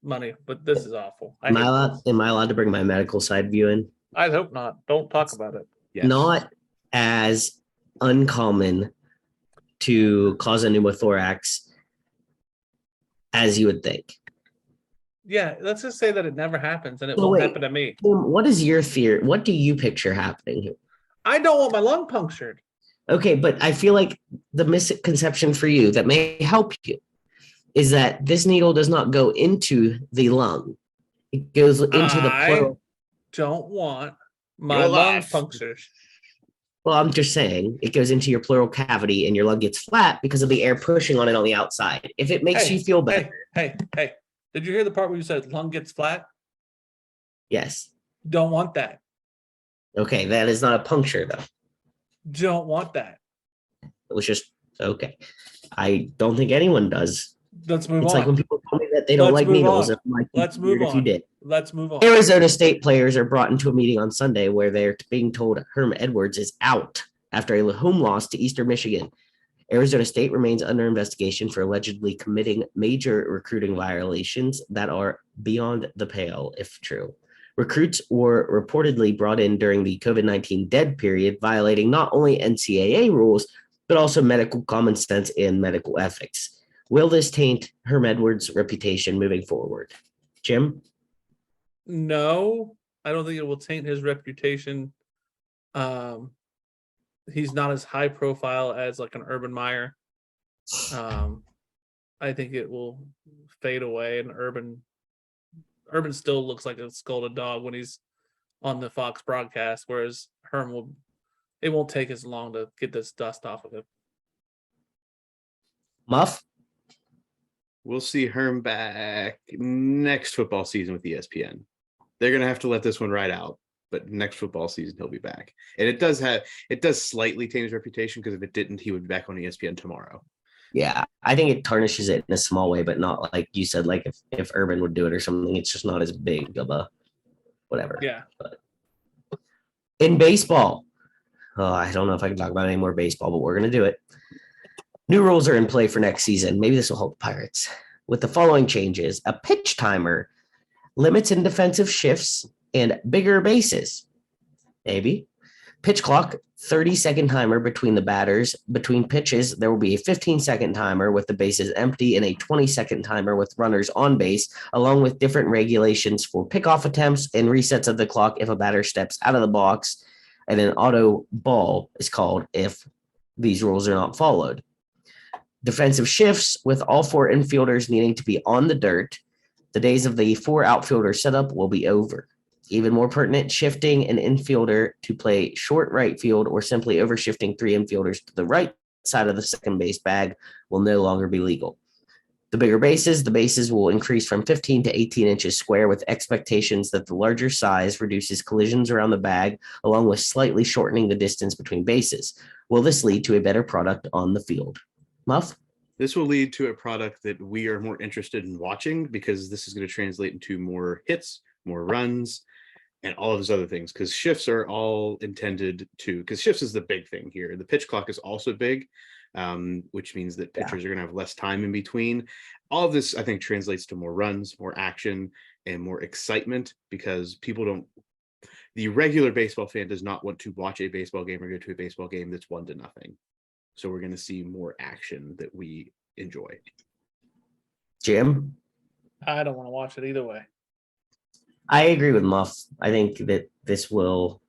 money, but this is awful. Am I allowed to bring my medical side view in? I hope not. Don't talk about it. Yes. Not as uncommon to cause a pneumothorax as you would think. Yeah, let's just say that it never happens and it So won't wait, happen to me. What is your theory? What do you picture happening here? I don't want my lung punctured. Okay, but I feel like the misconception for you that may help you is that this needle does not go into the lung. It goes into the I pleural. don't want my Your lung life. punctured. Well, I'm just saying it goes into your pleural cavity and your lung gets flat because of the air pushing on it on the outside. If it makes you feel better, Hey. Did you hear the part where you said lung gets flat? yes. Don't want that. Okay, that is not a puncture though. Don't want that. It was just okay. I don't think anyone does. Let's move It's on. like when people tell me that they don't Let's like move needles. on. I'm like, Let's weird move if you on. did. Let's move on. Arizona State players are brought into a meeting on Sunday where they're being told Herm Edwards is out after a home loss to Eastern Michigan. Arizona State remains under investigation for allegedly committing major recruiting violations that are beyond the pale, if true. Recruits were reportedly brought in during the COVID-19 dead period, violating not only NCAA rules, but also medical common sense and medical ethics. Will this taint Herm Edwards' reputation moving forward? Jim? No, I don't think it will taint his reputation. He's not as high profile as like an Urban Meyer. I think it will fade away, and Urban still looks like a scolded dog when he's on the Fox broadcast, whereas Herm it won't take as long to get this dust off of him. Muff? We'll see Herm back next football season with ESPN. They're gonna have to let this one ride out, but next football season he'll be back. And it does slightly taint his reputation, because if it didn't, he would be back on ESPN tomorrow. Yeah, I think it tarnishes it in a small way, but not like you said, like if Urban would do it or something, it's just not as big of a whatever. Yeah. But in baseball, I don't know if I can talk about any more baseball, but we're going to do it. New rules are in play for next season. Maybe this will help Pirates. With the following changes: a pitch timer, limits in defensive shifts, and bigger bases. Maybe. Pitch clock, 30-second timer between the batters. Between pitches, there will be a 15-second timer with the bases empty and a 20-second timer with runners on base, along with different regulations for pickoff attempts and resets of the clock if a batter steps out of the box, and an auto ball is called if these rules are not followed. Defensive shifts, with all four infielders needing to be on the dirt. The days of the four outfielder setup will be over. Even more pertinent, shifting an infielder to play short right field or simply overshifting three infielders to the right side of the second base bag will no longer be legal. The bases will increase from 15 to 18 inches square, with expectations that the larger size reduces collisions around the bag, along with slightly shortening the distance between bases. Will this lead to a better product on the field? Muff? This will lead to a product that we are more interested in watching, because this is going to translate into more hits, more runs, and all of those other things, because shifts are all intended to, because shifts is the big thing here. The pitch clock is also big, which means that pitchers are going to have less time in between. All of this, I think, translates to more runs, more action, and more excitement, because the regular baseball fan does not want to watch a baseball game or go to a baseball game that's 1-0. So we're going to see more action that we enjoy. Jim? I don't want to watch it either way. I agree with Muff. I think that this will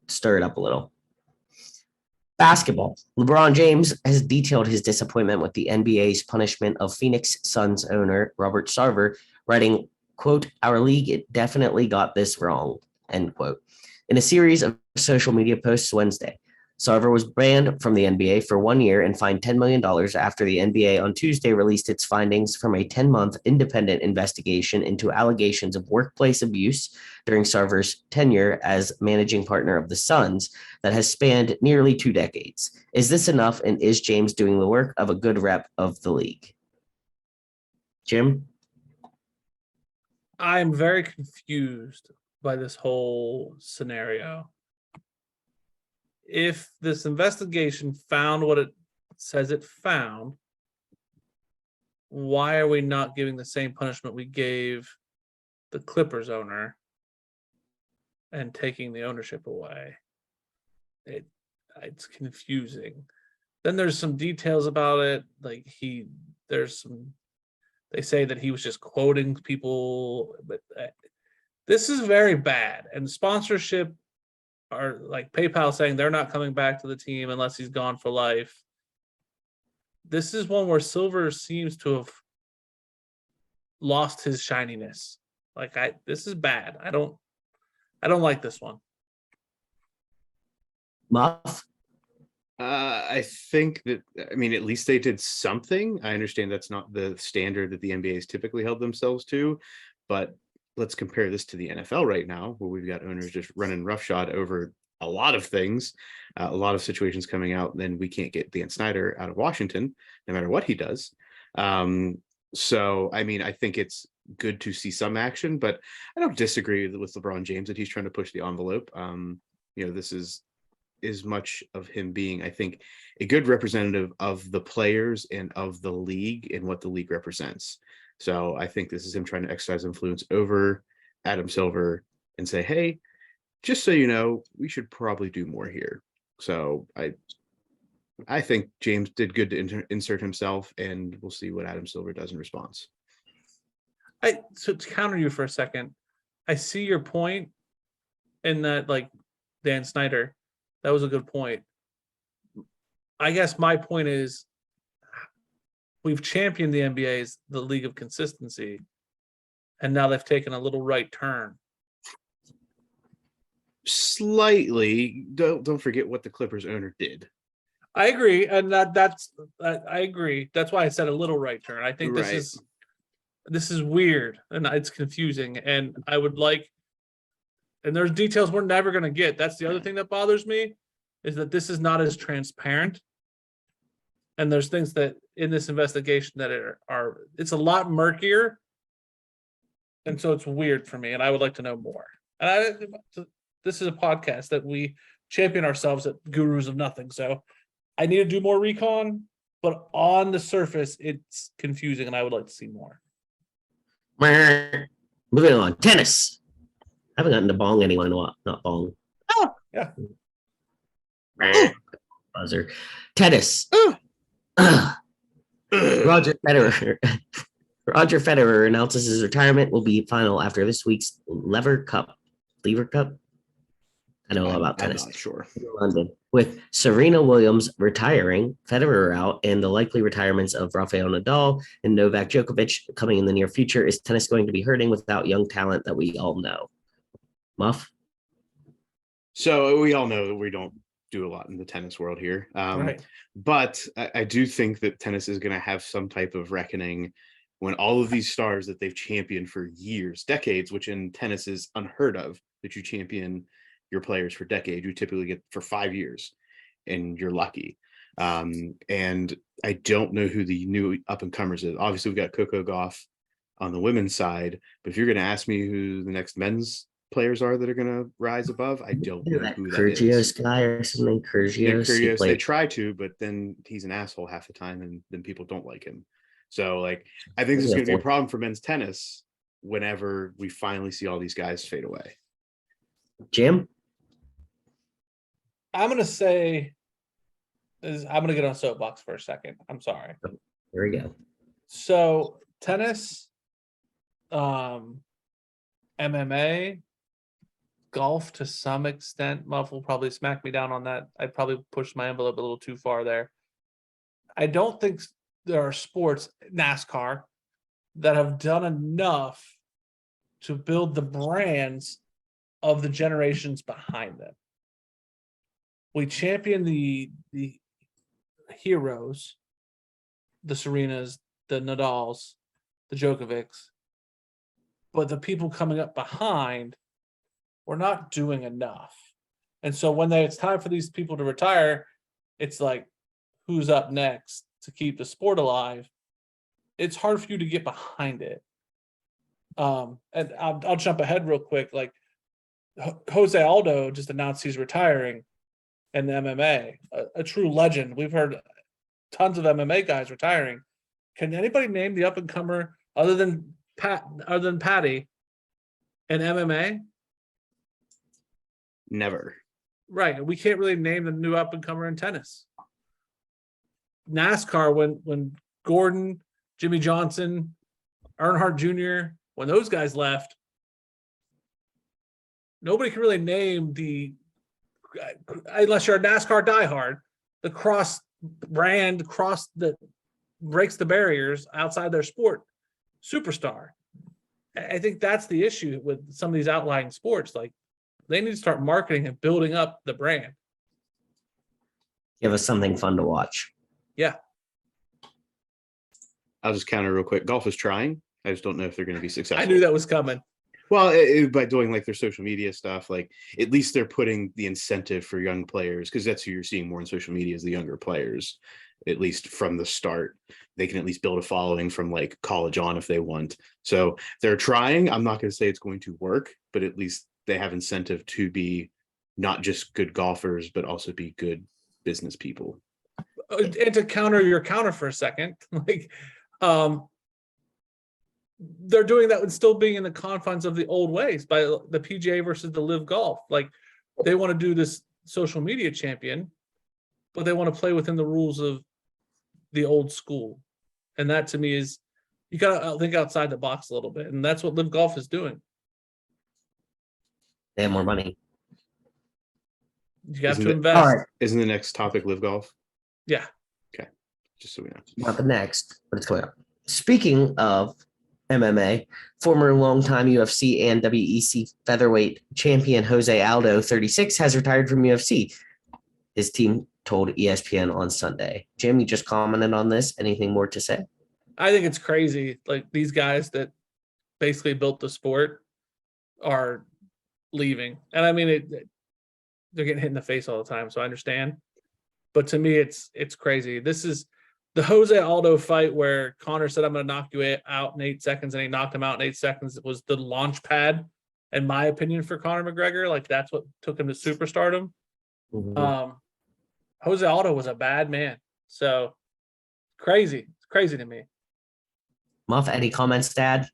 stir it up a little. Basketball. LeBron James has detailed his disappointment with the NBA's punishment of Phoenix Suns owner Robert Sarver, writing, quote, "Our league definitely got this wrong," end quote. In a series of social media posts Wednesday, Sarver was banned from the NBA for 1 year and fined $10 million after the NBA on Tuesday released its findings from a 10-month independent investigation into allegations of workplace abuse during Sarver's tenure as managing partner of the Suns that has spanned nearly 2 decades. Is this enough, and is James doing the work of a good rep of the league? Jim? I'm very confused by this whole scenario. If this investigation found what it says it found, why are we not giving the same punishment we gave the Clippers owner and taking the ownership away? It's confusing. Then there's some details about it, like there's some They say that he was just quoting people, but this is very bad. And sponsorship are like PayPal saying they're not coming back to the team unless he's gone for life. This is one where Silver seems to have lost his shininess. This is bad. I don't like this one. Muff. I think that, I mean, at least they did something. I understand that's not the standard that the NBA has typically held themselves to, but let's compare this to the NFL right now, where we've got owners just running roughshod over a lot of things, a lot of situations coming out. Then we can't get Dan Snyder out of Washington, no matter what he does. So, I mean, I think it's good to see some action, but I don't disagree with LeBron James that he's trying to push the envelope. This is as much of him being, I think, a good representative of the players and of the league and what the league represents. So I think this is him trying to exercise influence over Adam Silver and say, hey, just so you know, we should probably do more here. So I think James did good to insert himself, and we'll see what Adam Silver does in response. So to counter you for a second, I see your point in that, like Dan Snyder, that was a good point. I guess my point is we've championed the NBA's the league of consistency, and now they've taken a little right turn. Slightly. Don't forget what the Clippers owner did. I agree, and I agree. That's why I said a little right turn. I think this is weird and it's confusing, and I would like, and there's details we're never going to get. That's the other thing that bothers me, is that this is not as transparent, and there's things that in this investigation that are it's a lot murkier, and so it's weird for me, and I would like to know more. And this is a podcast that we champion ourselves at gurus of nothing, so I need to do more recon, but on the surface, it's confusing, and I would like to see more. Moving on. Tennis. I haven't gotten to bong anyone in a while. Not bong. Oh, yeah. Buzzer. Tennis. Roger Federer. Roger Federer announces his retirement will be final after this week's Lever Cup. I know a lot about tennis. I'm not sure. In London. With Serena Williams retiring, Federer out, and the likely retirements of Rafael Nadal and Novak Djokovic coming in the near future, is tennis going to be hurting without young talent that we all know? Muff? So we all know that we don't do a lot in the tennis world here. Right. But I do think that tennis is going to have some type of reckoning when all of these stars that they've championed for years, decades, which in tennis is unheard of, that you champion your players for decades. You typically get for 5 years, and you're lucky. And I don't know who the new up and comers is. Obviously, we've got Coco Gauff on the women's side, but if you're going to ask me who the next men's players are that are going to rise above, I don't know who that is. Kyrgios guy or something. Kyrgios. They try to, but then he's an asshole half the time, and then people don't like him. So, like, I think this is going to be a problem for men's tennis whenever we finally see all these guys fade away. Jim? I'm going to say, I'm going to get on a soapbox for a second. I'm sorry. Here we go. So, tennis, MMA, golf to some extent. Muff will probably smack me down on that. I probably pushed my envelope a little too far there. I don't think there are sports, NASCAR, that have done enough to build the brands of the generations behind them. We champion the heroes, the Serenas, the Nadals, the Djokovics, but the people coming up behind, we're not doing enough. And so when it's time for these people to retire, it's like, who's up next to keep the sport alive? It's hard for you to get behind it. And I'll jump ahead real quick. Like, Jose Aldo just announced he's retiring in the MMA, a true legend. We've heard tons of MMA guys retiring. Can anybody name the up and comer other than Patty in MMA? Never. Right. We can't really name the new up and comer in tennis. NASCAR, when Gordon, Jimmy Johnson, Earnhardt Jr., when those guys left, nobody can really name unless you're a NASCAR diehard, the cross that breaks the barriers outside their sport superstar. I think that's the issue with some of these outlying sports. Like, they need to start marketing and building up the brand. Give us something fun to watch. Yeah. I'll just counter real quick. Golf is trying. I just don't know if they're going to be successful. I knew that was coming. Well, by doing like their social media stuff, like at least they're putting the incentive for young players, because that's who you're seeing more on social media is the younger players. At least from the start, they can at least build a following from like college on if they want. So they're trying. I'm not going to say it's going to work, but at least they have incentive to be not just good golfers, but also be good business people. And to counter your counter for a second, like, they're doing that with still being in the confines of the old ways by the PGA versus the Live Golf. Like, they want to do this social media champion, but they want to play within the rules of the old school. And that to me is, you got to think outside the box a little bit. And that's what Live Golf is doing. They have more money. You have Isn't to it- invest. All right, Isn't the next topic Live Golf? Yeah. Just so we know. not the next, but it's coming up. Speaking of MMA, former longtime UFC and WEC featherweight champion Jose Aldo, 36, has retired from UFC. His team told ESPN on Sunday. Jim, you just commented on this. Anything more to say? I think it's crazy. Like, these guys that basically built the sport are leaving. And I mean, they're getting hit in the face all the time, so I understand. But to me, it's crazy. This is the Jose Aldo fight where Conor said, I'm going to knock you out in 8 seconds, and he knocked him out in 8 seconds. It was the launch pad, in my opinion, for Conor McGregor. Like, that's what took him to superstardom. Mhm. Jose Aldo was a bad man. So crazy. It's crazy to me. Muff, any comments, Dad?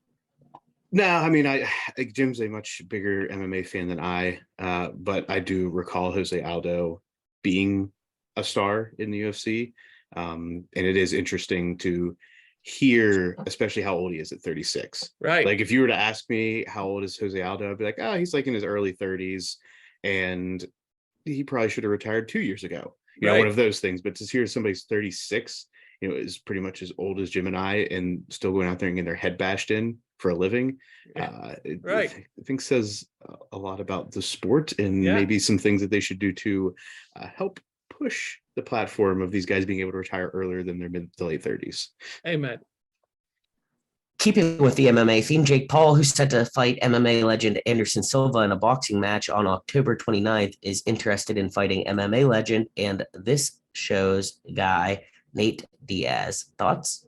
No, I mean, I think Jim's a much bigger MMA fan than I, but I do recall Jose Aldo being a star in the UFC. And it is interesting to hear, especially how old he is at 36. Right. Like, if you were to ask me how old is Jose Aldo, I'd be like, oh, he's like in his early 30s, and he probably should have retired 2 years ago. You know, one of those things. But to hear somebody's 36, you know, is pretty much as old as Jim and I, and still going out there and getting their head bashed in for a living. I think says a lot about the sport, and maybe some things that they should do to help push the platform of these guys being able to retire earlier than their mid to late 30s. Amen. Keeping with the MMA theme, Jake Paul, who's set to fight MMA legend Anderson Silva in a boxing match on October 29th, is interested in fighting MMA legend and this show's guy, Nate Diaz. Thoughts?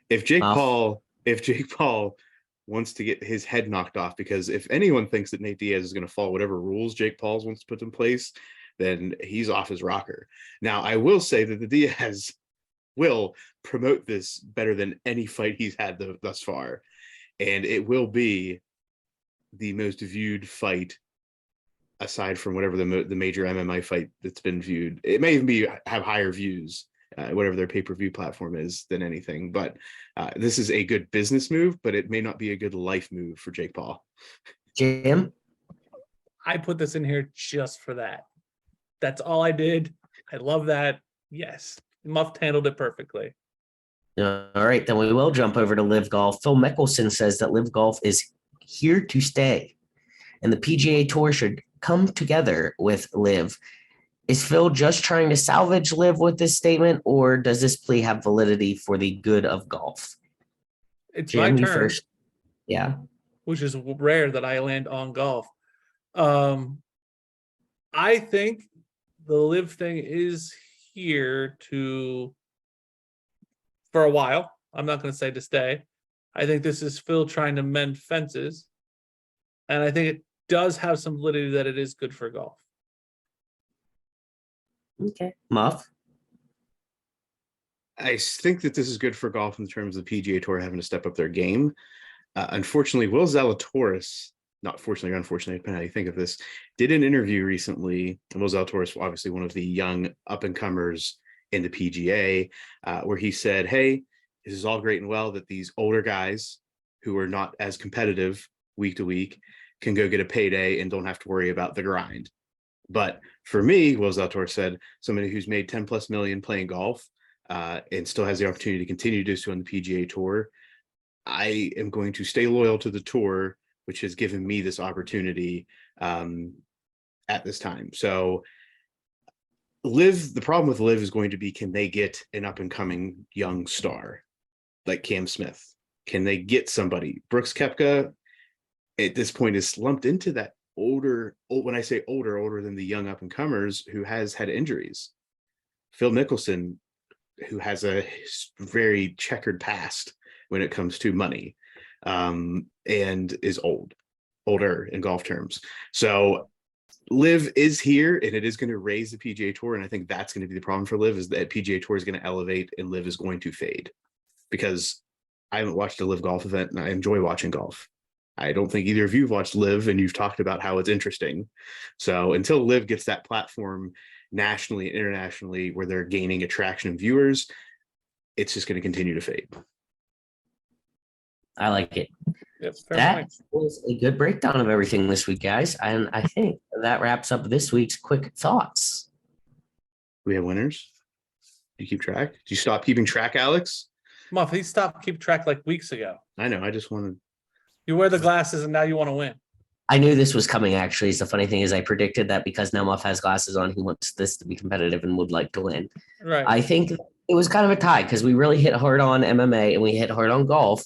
If Jake Paul wants to get his head knocked off, because if anyone thinks that Nate Diaz is going to follow whatever rules Jake Paul wants to put in place, then he's off his rocker. Now, I will say that the Diaz will promote this better than any fight he's had thus far, and it will be the most viewed fight aside from whatever the major MMA fight that's been viewed. It may even have higher views, whatever their pay-per-view platform is, than anything. But this is a good business move, but it may not be a good life move for Jake Paul. Jim? I put this in here just for that. That's all I did. I love that. Yes. Muff handled it perfectly. All right, then we will jump over to Live Golf. Phil Mickelson says that Live Golf is here to stay, and the PGA Tour should come together with Live. Is Phil just trying to salvage Live with this statement, or does this plea have validity for the good of golf? It's Jim, my you turn. first. Yeah. Which is rare that I land on golf. I think the Live thing is here for a while. I'm not going to say to stay. I think this is Phil trying to mend fences. And I think it does have some validity that it is good for golf. Okay. Muff? I think that this is good for golf in terms of the PGA Tour having to step up their game. Unfortunately, Will Zalatoris, not fortunately or unfortunately, depending on how you think of this, did an interview recently. Will Zalatoris, obviously one of the young up-and-comers in the PGA, where he said, hey, this is all great and well that these older guys who are not as competitive week to week can go get a payday and don't have to worry about the grind. But for me, Will Zaltor said, somebody who's made 10 plus million playing golf and still has the opportunity to continue to do so on the PGA Tour, I am going to stay loyal to the tour, which has given me this opportunity at this time. So the problem with Liv is going to be, can they get an up and coming young star like Cam Smith? Can they get somebody? Brooks Koepka at this point is slumped into that older, when I say older than the young up and comers, who has had injuries. Phil Mickelson, who has a very checkered past when it comes to money, and is older in golf terms. So Liv is here, and it is going to raise the PGA Tour, and I think that's going to be the problem for Liv, is that PGA Tour is going to elevate and Liv is going to fade. Because I haven't watched a Liv golf event, and I enjoy watching golf. I don't think either of you have watched Liv, and you've talked about how it's interesting. So until Liv gets that platform nationally and internationally where they're gaining attraction and viewers, it's just going to continue to fade. I like it. Yep, fair That point. was a good breakdown of everything this week, guys. And I think that wraps up this week's quick thoughts. We have winners. Do you keep track? Did you stop keeping track, Alex? Muff, he stopped keep track like weeks ago. I know. I just wanted. You wear the glasses and now you want to win. I knew this was coming, actually. The funny thing is I predicted that because now Muff has glasses on, he wants this to be competitive and would like to win. Right. I think it was kind of a tie because we really hit hard on MMA and we hit hard on golf.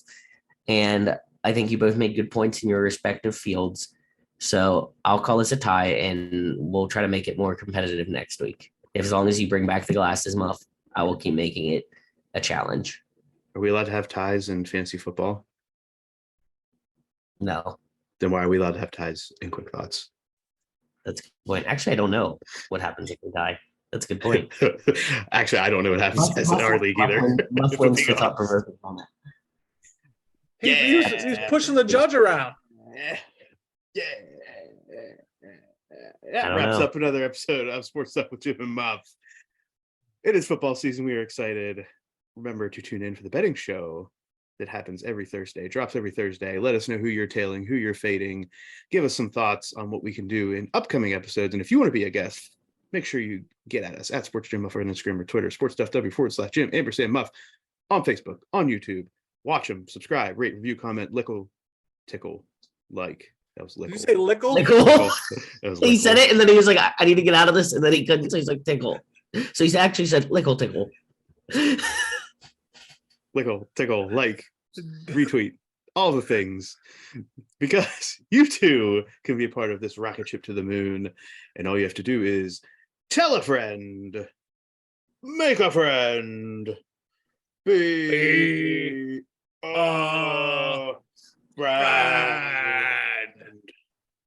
And I think you both made good points in your respective fields. So I'll call this a tie, and we'll try to make it more competitive next week. As long as you bring back the glasses, Muff, I will keep making it a challenge. Are we allowed to have ties in fantasy football? No, Then why are we allowed to have ties in quick thoughts? that's a good point. Actually, I don't know what happens if we tie. That's a good point. Actually, I don't know what happens in our league either. Muff wins for thought provoking comment. He's pushing the judge around. Yeah. That wraps up another episode of Sports Stuff with Jim and Muff. It is football season. We are excited. Remember to tune in for the betting show that happens every Thursday, drops every Thursday. Let us know who you're tailing, who you're fading. Give us some thoughts on what we can do in upcoming episodes. And if you want to be a guest, make sure you get at us at Sports Jim Muff on Instagram or Twitter, sportsstuffw/Jim _ Muff on Facebook, on YouTube. Watch them, subscribe, rate, review, comment, lickle, tickle, like. That was lickle. Did you say lickle? Lickle. He said it, and then he was like, I need to get out of this. And then he couldn't, so he's like, tickle. So he actually said lickle, tickle. Lickle, tickle, like, retweet, all the things. Because you too can be a part of this rocket ship to the moon. And all you have to do is tell a friend, make a friend, be a friend.